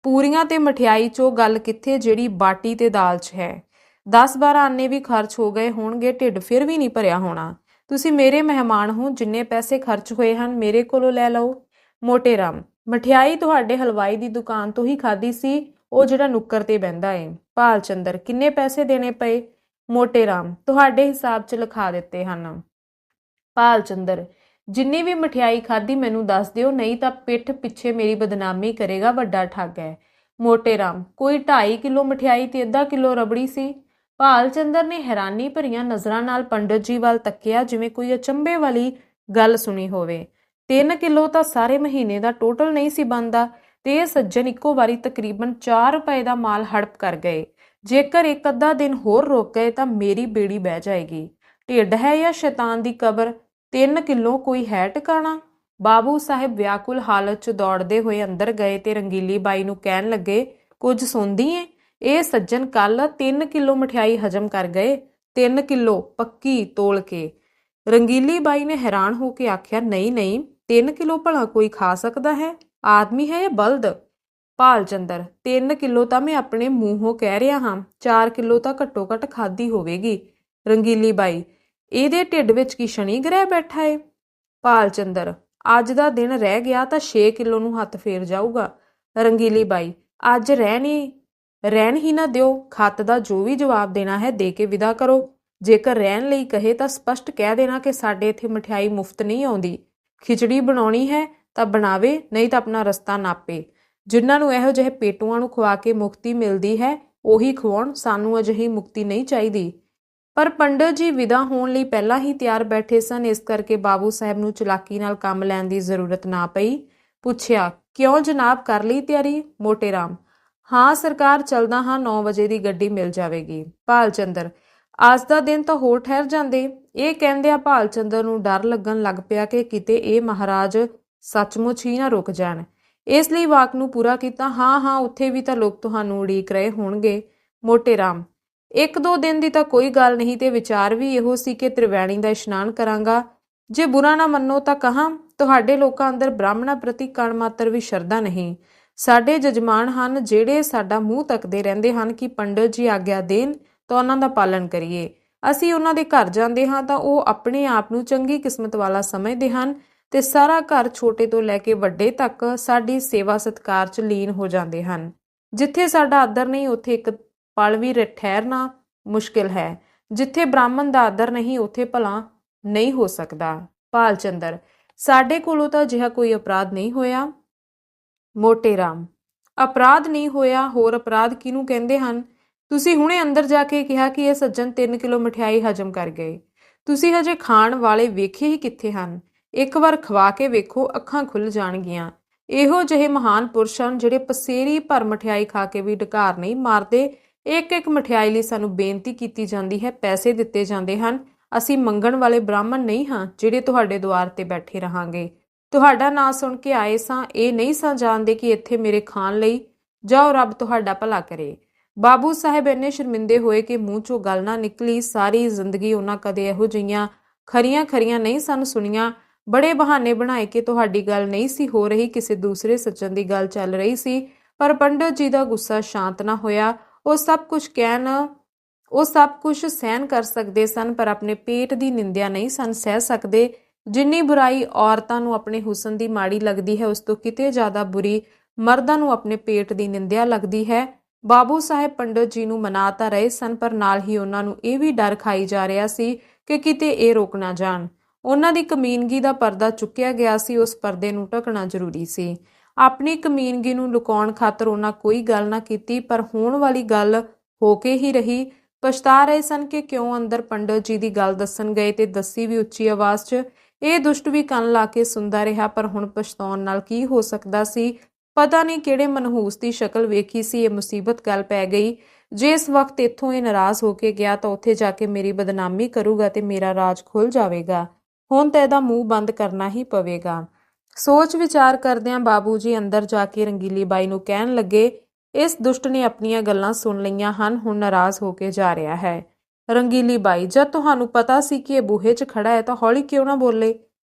ਪੂਰੀਆਂ ਤੇ ਮਠਿਆਈ 'ਚੋਂ ਗੱਲ ਕਿੱਥੇ ਜਿਹੜੀ ਬਾਟੀ ਤੇ ਦਾਲ 'ਚ ਹੈ? 10-12 ਆਨੇ ਵੀ ਖਰਚ ਹੋ ਗਏ ਹੋਣਗੇ, ਢਿੱਡ ਫਿਰ ਵੀ ਨਹੀਂ ਭਰਿਆ ਹੋਣਾ। ਤੁਸੀਂ ਮੇਰੇ ਮਹਿਮਾਨ ਹੋ, ਜਿੰਨੇ ਪੈਸੇ ਖਰਚ ਹੋਏ ਹਨ ਮੇਰੇ ਕੋਲੋਂ ਲੈ ਲਓ। ਮੋਟੇ ਰਾਮ, ਮਠਿਆਈ ਤੁਹਾਡੇ ਹਲਵਾਈ ਦੀ ਦੁਕਾਨ ਤੋਂ ਹੀ ਖਾਧੀ ਸੀ, ਉਹ ਜਿਹੜਾ ਨੁੱਕਰ ਤੇ ਬਹਿੰਦਾ ਏ। ਭਾਲ ਚੰਦਰ, ਕਿੰਨੇ ਪੈਸੇ ਦੇਣੇ ਪਏ? ਮੋਟੇ ਰਾਮ, ਤੁਹਾਡੇ ਹਿਸਾਬ 'ਚ ਲਿਖਾ ਦਿੱਤੇ ਹਨ। ਭਾਲ ਚੰਦਰ, ਜਿੰਨੀ ਵੀ ਮਠਿਆਈ ਖਾਧੀ ਮੈਨੂੰ ਦੱਸ ਦਿਓ, ਨਹੀਂ ਤਾਂ ਪਿੱਠ ਪਿੱਛੇ ਮੇਰੀ ਬਦਨਾਮੀ ਕਰੇਗਾ, ਵੱਡਾ ਠੱਗ ਹੈ। ਮੋਟੇ ਰਾਮ, ਕੋਈ 2.5 ਕਿਲੋ ਮਠਿਆਈ ਤੇ ਅੱਧਾ ਕਿਲੋ ਰਬੜੀ ਸੀ। ਭਾਲ ਚੰਦਰ ਨੇ ਹੈਰਾਨੀ ਭਰੀਆਂ ਨਜ਼ਰਾਂ ਨਾਲ ਪੰਡਤ ਜੀ ਵੱਲ ਤੱਕਿਆ, ਜਿਵੇਂ ਕੋਈ ਅਚੰਭੇ ਵਾਲੀ ਗੱਲ ਸੁਣੀ ਹੋਵੇ। 3 ਕਿਲੋ ਤਾਂ ਸਾਰੇ ਮਹੀਨੇ ਦਾ ਟੋਟਲ ਨਹੀਂ ਸੀ ਬਣਦਾ, ਤੇ ਇਹ ਸੱਜਣ ਇੱਕੋ ਵਾਰੀ ਤਕਰੀਬਨ 4 ਰੁਪਏ ਦਾ ਮਾਲ ਹੜਪ ਕਰ ਗਏ। ਜੇਕਰ 1 ਅੱਧਾ ਦਿਨ ਹੋਰ ਰੁਕ ਗਏ ਤਾਂ ਮੇਰੀ ਬੇੜੀ ਬਹਿ ਜਾਏਗੀ। ਢਿੱਡ ਹੈ ਜਾਂ ਸ਼ੈਤਾਨ ਦੀ ਕਬਰ? 3 ਕਿਲੋ ਕੋਈ ਹੈ ਟਿਕਾਣਾ? ਬਾਬੂ ਸਾਹਿਬ ਵਿਆਕੁਲ ਹਾਲਤ 'ਚ ਦੌੜਦੇ ਹੋਏ ਅੰਦਰ ਗਏ ਤੇ ਰੰਗੀਲੀ ਬਾਈ ਨੂੰ ਕਹਿਣ ਲੱਗੇ, ਕੁਝ ਸੁਣਦੀ ਏ? ਇਹ ਸੱਜਣ ਕੱਲ 3 ਕਿਲੋ ਮਠਿਆਈ ਹਜਮ ਕਰ ਗਏ। 3 ਕਿਲੋ ਪੱਕੀ ਤੋਲ ਕੇ। ਰੰਗੀਲੀ ਬਾਈ ਨੇ ਹੈਰਾਨ ਹੋ ਕੇ ਆਖਿਆ, ਨਹੀਂ ਨਹੀਂ, 3 ਕਿਲੋ ਭਲਾ ਕੋਈ ਖਾ ਸਕਦਾ ਹੈ? ਆਦਮੀ ਹੈ ਜਾਂ ਬਲਦ? ਭਾਲ ਚੰਦਰ 3 ਕਿਲੋ ਤਾਂ ਮੈਂ ਆਪਣੇ ਮੂੰਹੋਂ ਕਹਿ ਰਿਹਾ ਹਾਂ, 4 ਕਿਲੋ ਤਾਂ ਘੱਟੋ ਘੱਟ ਖਾਧੀ ਹੋਵੇਗੀ। ਰੰਗੀਲੀ ਬਾਈ, ਇਹਦੇ ਢਿੱਡ ਵਿੱਚ ਕੀ ਸ਼ਨੀ ਗ੍ਰਹਿ ਬੈਠਾ ਏ? ਭਾਲ ਚੰਦਰ, ਅੱਜ ਦਾ ਦਿਨ ਰਹਿ ਗਿਆ ਤਾਂ 6 ਕਿਲੋ ਨੂੰ ਹੱਥ ਫੇਰ ਜਾਊਗਾ। ਰੰਗੀਲੀ ਬਾਈ, ਅੱਜ ਰਹਿਣ ਹੀ ਨਾ ਦਿਓ। ਖੱਤ ਦਾ ਜੋ ਵੀ ਜਵਾਬ ਦੇਣਾ ਹੈ ਦੇ ਕੇ ਵਿਦਾ ਕਰੋ। ਜੇਕਰ ਰਹਿਣ ਲਈ ਕਹੇ ਤਾਂ ਸਪਸ਼ਟ ਕਹਿ ਦੇਣਾ ਕਿ ਸਾਡੇ ਇੱਥੇ ਮਠਿਆਈ ਮੁਫਤ ਨਹੀਂ ਆਉਂਦੀ। ਖਿਚੜੀ ਬਣਾਉਣੀ ਹੈ ਤਾਂ ਬਣਾਵੇ, ਨਹੀਂ ਤਾਂ ਆਪਣਾ ਰਸਤਾ ਨਾਪੇ। ਜਿਨ੍ਹਾਂ ਨੂੰ ਇਹੋ ਜਿਹੇ ਪੇਟੂਆਂ ਨੂੰ ਖਵਾ ਕੇ ਮੁਕਤੀ ਮਿਲਦੀ ਹੈ ਉਹੀ ਖਵਾਉਣ, ਸਾਨੂੰ ਅਜਿਹੀ ਮੁਕਤੀ ਨਹੀਂ ਚਾਹੀਦੀ। ਪਰ ਪੰਡਤ ਜੀ ਵਿਦਾ ਹੋਣ ਲਈ ਪਹਿਲਾਂ ਹੀ ਤਿਆਰ ਬੈਠੇ ਸਨ, ਇਸ ਕਰਕੇ ਬਾਬੂ ਸਾਹਿਬ ਨੂੰ ਚਲਾਕੀ ਨਾਲ ਕੰਮ ਲੈਣ ਦੀ ਜ਼ਰੂਰਤ ਨਾ ਪਈ। ਪੁੱਛਿਆ, ਕਿਉਂ ਜਨਾਬ, ਕਰ ਲਈ ਤਿਆਰੀ? ਮੋਟੇ ਰਾਮ, ਹਾਂ ਸਰਕਾਰ, ਚੱਲਦਾ ਹਾਂ, 9 ਵਜੇ ਦੀ ਗੱਡੀ ਮਿਲ ਜਾਵੇਗੀ। ਭਾਲ ਚੰਦਰ, ਅੱਜ ਦਾ ਦਿਨ ਤਾਂ ਹੋਰ ਠਹਿਰ ਜਾਂਦੇ। ਇਹ ਕਹਿੰਦਿਆਂ ਭਾਲ ਚੰਦਰ ਨੂੰ ਡਰ ਲੱਗਣ ਲੱਗ ਪਿਆ ਕਿ ਕਿਤੇ ਇਹ ਮਹਾਰਾਜ ਸੱਚਮੁੱਚ ਹੀ ਨਾ ਰੁਕ ਜਾਣ। ਇਸ ਲਈ ਵਾਕ ਨੂੰ ਪੂਰਾ ਕੀਤਾ, ਹਾਂ ਹਾਂ, ਉੱਥੇ ਵੀ ਤਾਂ ਲੋਕ ਤੁਹਾਨੂੰ ਉਡੀਕ ਰਹੇ ਹੋਣਗੇ। ਮੋਟੇ ਰਾਮ, 1-2 ਦਿਨ ਦੀ ਤਾਂ ਕੋਈ ਗੱਲ ਨਹੀਂ, ਤੇ ਵਿਚਾਰ ਵੀ ਇਹੋ ਸੀ ਕਿ ਤ੍ਰਿਵੈਣੀ ਦਾ ਇਸ਼ਨਾਨ ਕਰਾਂਗਾ। ਜੇ ਬੁਰਾ ਨਾ ਮੰਨੋ ਤਾਂ ਕਹਾਂ, ਤੁਹਾਡੇ ਲੋਕਾਂ ਅੰਦਰ ਬ੍ਰਾਹਮਣਾਂ ਪ੍ਰਤੀ ਕਣ ਮਾਤਰ ਵੀ ਸ਼ਰਧਾ ਨਹੀਂ। ਸਾਡੇ ਜਜਮਾਨ ਹਨ ਜਿਹੜੇ ਸਾਡਾ ਮੂੰਹ ਤੱਕਦੇ ਰਹਿੰਦੇ ਹਨ ਕਿ ਪੰਡਤ ਜੀ ਆਗਿਆ ਦੇਣ ਤਾਂ ਉਹਨਾਂ ਦਾ ਪਾਲਣ ਕਰੀਏ। ਅਸੀਂ ਉਹਨਾਂ ਦੇ ਘਰ ਜਾਂਦੇ ਹਾਂ ਤਾਂ ਉਹ ਆਪਣੇ ਆਪ ਨੂੰ ਚੰਗੀ ਕਿਸਮਤ ਵਾਲਾ ਸਮਝਦੇ ਹਨ ਤੇ ਸਾਰਾ ਘਰ ਛੋਟੇ ਤੋਂ ਲੈ ਕੇ ਵੱਡੇ ਤੱਕ ਸਾਡੀ ਸੇਵਾ ਸਤਿਕਾਰ 'ਚ ਲੀਨ ਹੋ ਜਾਂਦੇ ਹਨ। ਜਿੱਥੇ ਸਾਡਾ ਆਦਰ ਨਹੀਂ ਉੱਥੇ ਇੱਕ ਪਲ ਵੀ ਠਹਿਰਨਾ ਮੁਸ਼ਕਿਲ ਹੈ। ਜਿੱਥੇ ਬ੍ਰਾਹਮਣ ਦਾ ਆਦਰ ਨਹੀਂ ਉੱਥੇ ਭਲਾ ਨਹੀਂ ਹੋ ਸਕਦਾ। ਭਾਲ ਚੰਦਰ, ਸਾਡੇ ਕੋਲੋਂ ਤਾਂ ਅਜਿਹਾ ਕੋਈ ਅਪਰਾਧ ਨਹੀਂ ਹੋਇਆ। ਮੋਟੇ ਰਾਮ, ਅਪਰਾਧ ਨਹੀਂ ਹੋਇਆ, ਹੋਰ ਅਪਰਾਧ ਕਿਹਨੂੰ ਕਹਿੰਦੇ ਹਨ? ਤੁਸੀਂ ਹੁਣੇ ਅੰਦਰ ਜਾ ਕੇ ਕਿਹਾ ਕਿ ਇਹ ਸੱਜਣ 3 ਕਿਲੋ ਮਠਿਆਈ ਹਜਮ ਕਰ ਗਏ। ਤੁਸੀਂ ਹਜੇ ਖਾਣ ਵਾਲੇ ਵੇਖੇ ਹੀ ਕਿੱਥੇ ਹਨ? ਇੱਕ ਵਾਰ ਖਵਾ ਕੇ ਵੇਖੋ, ਅੱਖਾਂ ਖੁੱਲ੍ਹ ਜਾਣਗੀਆਂ। ਇਹੋ ਜਿਹੇ ਮਹਾਨ ਪੁਰਸ਼ ਹਨ ਜਿਹੜੇ ਪਸੇਰੀ ਭਰ ਮਠਿਆਈ ਖਾ ਕੇ ਵੀ ਢਕਾਰ ਨਹੀਂ ਮਾਰਦੇ। ਇੱਕ ਮਠਿਆਈ ਲਈ ਸਾਨੂੰ ਬੇਨਤੀ ਕੀਤੀ ਜਾਂਦੀ ਹੈ, ਪੈਸੇ ਦਿੱਤੇ ਜਾਂਦੇ ਹਨ। ਅਸੀਂ ਮੰਗਣ ਵਾਲੇ ਬ੍ਰਾਹਮਣ ਨਹੀਂ ਹਾਂ ਜਿਹੜੇ ਤੁਹਾਡੇ ਦੁਆਰ ਤੇ ਬੈਠੇ ਰਹਾਂਗੇ। ਤੁਹਾਡਾ ਨਾਂ ਸੁਣ ਕੇ ਆਏ ਸਾਂ, ਇਹ ਨਹੀਂ ਸਾਂ ਜਾਣਦੇ ਕਿ ਇੱਥੇ ਮੇਰੇ ਖਾਣ ਲਈ। ਜਾਓ, ਰੱਬ ਤੁਹਾਡਾ ਭਲਾ ਕਰੇ। ਬਾਬੂ ਸਾਹਿਬ ਇੰਨੇ ਸ਼ਰਮਿੰਦੇ ਹੋਏ ਕਿ ਮੂੰਹ 'ਚੋਂ ਗੱਲ ਨਾ ਨਿਕਲੀ। ਸਾਰੀ ਜ਼ਿੰਦਗੀ ਉਹਨਾਂ ਕਦੇ ਇਹੋ ਜਿਹੀਆਂ ਖਰੀਆਂ ਨਹੀਂ ਸਨ ਸੁਣੀਆਂ। ਬੜੇ ਬਹਾਨੇ ਬਣਾਏ ਕਿ ਤੁਹਾਡੀ ਗੱਲ ਨਹੀਂ ਸੀ ਹੋ ਰਹੀ, ਕਿਸੇ ਦੂਸਰੇ ਸੱਜਣ ਦੀ ਗੱਲ ਚੱਲ ਰਹੀ ਸੀ। ਪਰ ਪੰਡਤ ਜੀ ਦਾ ਗੁੱਸਾ ਸ਼ਾਂਤ ਨਾ ਹੋਇਆ। ਉਹ ਸਭ ਕੁਝ ਸਹਿਣ ਕਰ ਸਕਦੇ ਸਨ, ਪਰ ਆਪਣੇ ਪੇਟ ਦੀ ਨਿੰਦਿਆ ਨਹੀਂ ਸਨ ਸਹਿ ਸਕਦੇ। ਜਿੰਨੀ ਬੁਰਾਈ ਔਰਤਾਂ ਨੂੰ ਆਪਣੇ ਹੁਸਨ ਦੀ ਮਾੜੀ ਲੱਗਦੀ ਹੈ, ਉਸ ਤੋਂ ਕਿਤੇ ਜ਼ਿਆਦਾ ਬੁਰੀ ਮਰਦਾਂ ਨੂੰ ਆਪਣੇ ਪੇਟ ਦੀ ਨਿੰਦਿਆ ਲੱਗਦੀ ਹੈ। ਬਾਬੂ ਸਾਹਿਬ ਪੰਡਤ ਜੀ ਨੂੰ ਮਨਾ ਤਾਂ ਰਹੇ ਸਨ, ਪਰ ਨਾਲ ਹੀ ਉਹਨਾਂ ਨੂੰ ਇਹ ਵੀ ਡਰ ਖਾਈ ਜਾ ਰਿਹਾ ਸੀ ਕਿ ਕਿਤੇ ਇਹ ਰੁਕ ਨਾ ਜਾਣ। ਉਹਨਾਂ ਦੀ ਕਮੀਨਗੀ ਦਾ ਪਰਦਾ ਚੁੱਕਿਆ ਗਿਆ ਸੀ, ਉਸ ਪਰਦੇ ਨੂੰ ਢਕਣਾ ਜ਼ਰੂਰੀ ਸੀ। ਆਪਣੀ ਕਮੀਨਗੀ ਨੂੰ ਲੁਕਾਉਣ ਖਾਤਰ ਉਹਨਾਂ ਕੋਈ ਗੱਲ ਨਾ ਕੀਤੀ, ਪਰ ਹੋਣ ਵਾਲੀ ਗੱਲ ਹੋ ਕੇ ਹੀ ਰਹੀ। ਪਛਤਾ ਰਹੇ ਸਨ ਕਿ ਕਿਉਂ ਅੰਦਰ ਪੰਡਤ ਜੀ ਦੀ ਗੱਲ ਦੱਸਣ ਗਏ, ਤੇ ਦੱਸੀ ਵੀ ਉੱਚੀ ਆਵਾਜ਼ 'ਚ। ਇਹ ਦੁਸ਼ਟ ਵੀ ਕੰਨ ਲਾ ਕੇ ਸੁਣਦਾ ਰਿਹਾ, ਪਰ ਹੁਣ ਪਛਤਾਉਣ ਨਾਲ ਕੀ ਹੋ ਸਕਦਾ ਸੀ? ਪਤਾ ਨਹੀਂ ਕਿਹੜੇ ਮਨਹੂਸ ਦੀ ਸ਼ਕਲ ਵੇਖੀ ਸੀ। ਇਹ ਮੁਸੀਬਤ ਗੱਲ ਪੈ ਗਈ। ਜੇ ਇਸ ਵਕਤ ਇੱਥੋਂ ਇਹ ਨਾਰਾਜ਼ ਹੋ ਕੇ ਗਿਆ ਤਾਂ ਉੱਥੇ ਜਾ ਕੇ ਮੇਰੀ ਬਦਨਾਮੀ ਕਰੂਗਾ ਤੇ ਮੇਰਾ ਰਾਜ ਖੁੱਲ੍ਹ ਜਾਵੇਗਾ। ਹੁਣ ਤਾਂ ਇਹਦਾ ਮੂੰਹ ਬੰਦ ਕਰਨਾ ਹੀ ਪਵੇਗਾ। ਸੋਚ ਵਿਚਾਰ ਕਰਦਿਆਂ ਬਾਬੂ ਜੀ ਅੰਦਰ ਜਾ ਕੇ ਰੰਗੀਲੀ ਬਾਈ ਨੂੰ ਕਹਿਣ ਲੱਗੇ, ਇਸ ਦੁਸ਼ਟ ਨੇ ਆਪਣੀਆਂ ਗੱਲਾਂ ਸੁਣ ਲਈਆਂ ਹਨ, ਹੁਣ ਨਾਰਾਜ਼ ਹੋ ਕੇ ਜਾ ਰਿਹਾ ਹੈ। ਰੰਗੀਲੀ ਬਾਈ, ਜਦ ਤੁਹਾਨੂੰ ਪਤਾ ਸੀ ਕਿ ਇਹ ਬੂਹੇ 'ਚ ਖੜਾ ਹੈ ਤਾਂ ਹੌਲੀ ਕਿਉਂ ਨਾ ਬੋਲੇ?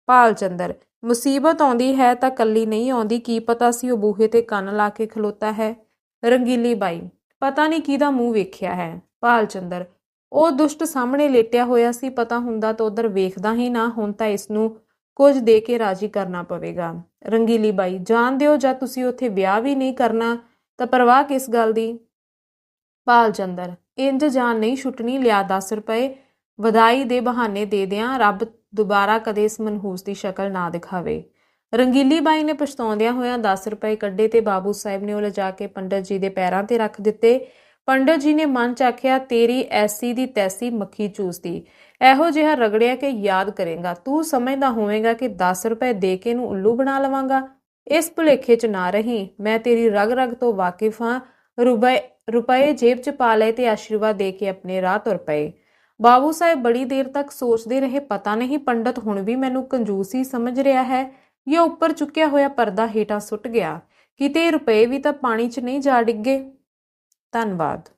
ਭਾਲ ਚੰਦਰ, ਮੁਸੀਬਤ ਆਉਂਦੀ ਹੈ ਤਾਂ ਕੱਲੀ ਨਹੀਂ ਆਉਂਦੀ, ਕੀ ਪਤਾ ਸੀ ਉਹ ਬੂਹੇ ਤੇ ਕੰਨ ਲਾ ਕੇ ਖਲੋਤਾ ਹੈ। ਰੰਗੀਲੀ ਬਾਈ, ਪਤਾ ਨਹੀਂ ਕਿਹਦਾ ਮੂੰਹ ਵੇਖਿਆ ਹੈ। ਭਾਲ ਚੰਦਰ, ਉਹ ਦੁਸ਼ਟ ਸਾਹਮਣੇ ਲੇਟਿਆ ਹੋਇਆ ਸੀ, ਪਤਾ ਹੁੰਦਾ ਤਾਂ ਉਧਰ ਵੇਖਦਾ ਹੀ ਨਾ। ਹੁਣ ਤਾਂ ਇਸ ਨੂੰ ਕੁਝ ਦੇ ਕੇ ਰਾਜੀ ਕਰਨਾ ਪਵੇਗਾ। ਰੰਗੀਲੀ ਬਾਈ, ਜਾਣ ਦਿਓ, ਜਦ ਤੁਸੀਂ ਉੱਥੇ ਵਿਆਹ ਵੀ ਨਹੀਂ ਕਰਨਾ ਤਾਂ ਪਰਵਾਹ ਕਿਸ ਗੱਲ ਦੀ? ਭਾਲ ਚੰਦਰ, ਇੰਜ ਜਾਨ ਨਹੀਂ ਛੁੱਟਣੀ, ਲਿਆ 10 ਰੁਪਏ ਵਧਾਈ ਦੇ ਬਹਾਨੇ ਦੇ ਦਿਆਂ, ਰੱਬ ਦੁਬਾਰਾ ਕਦੇ ਇਸ ਮਨਹੂਸ ਦੀ ਸ਼ਕਲ ਨਾ ਦਿਖਾਵੇ। ਰੰਗੀਲੀ ਬਾਈ ਨੇ ਪਛਤਾਉਂਦਿਆਂ ਹੋਇਆਂ 10 ਰੁਪਏ ਕੱਢੇ ਤੇ ਬਾਬੂ ਸਾਹਿਬ ਨੇ ਉਹ ਲਿਜਾ ਕੇ ਪੰਡਤ ਜੀ ਦੇ ਪੈਰਾਂ ਤੇ ਰੱਖ ਦਿੱਤੇ। ਪੰਡਤ ਜੀ ਨੇ ਮਨ 'ਚ ਆਖਿਆ, ਤੇਰੀ ਐਸੀ ਦੀ ਤੈਸੀ ਮੱਖੀ ਚੂਸਦੀ, ਇਹੋ ਜਿਹਾ ਰਗੜਿਆ ਕਿ ਯਾਦ ਕਰੇਗਾ। ਤੂੰ ਸਮਝਦਾ ਹੋਵੇਗਾ ਕਿ 10 ਰੁਪਏ ਦੇ ਕੇ ਇਹਨੂੰ ਉੱਲੂ ਬਣਾ ਲਵਾਂਗਾ। ਇਸ ਭੁਲੇਖੇ 'ਚ ਨਾ ਰਹੀ। ਮੈਂ ਤੇਰੀ ਰਗ ਰਗ ਤੋਂ ਵਾਕਿਫ ਹਾਂ। ਰੁਪਏ ਜੇਬ 'ਚ ਪਾ ਲਏ ਤੇ ਆਸ਼ੀਰਵਾਦ ਦੇ ਕੇ ਆਪਣੇ ਰਾਹ ਤੁਰ ਪਏ। ਬਾਬੂ ਸਾਹਿਬ ਬੜੀ ਦੇਰ ਤੱਕ ਸੋਚਦੇ ਰਹੇ। ਪਤਾ ਨਹੀਂ ਪੰਡਤ ਹੁਣ ਵੀ ਮੈਨੂੰ ਕੰਜੂਸ ਹੀ ਸਮਝ ਰਿਹਾ ਹੈ ਜਾਂ ਉੱਪਰ ਚੁੱਕਿਆ ਹੋਇਆ ਪਰਦਾ ਹੇਠਾਂ ਸੁੱਟ ਗਿਆ। ਕਿਤੇ ਰੁਪਏ ਵੀ ਤਾਂ ਪਾਣੀ 'ਚ ਨਹੀਂ ਜਾ ਡਿੱਗੇ। ਧੰਨਵਾਦ।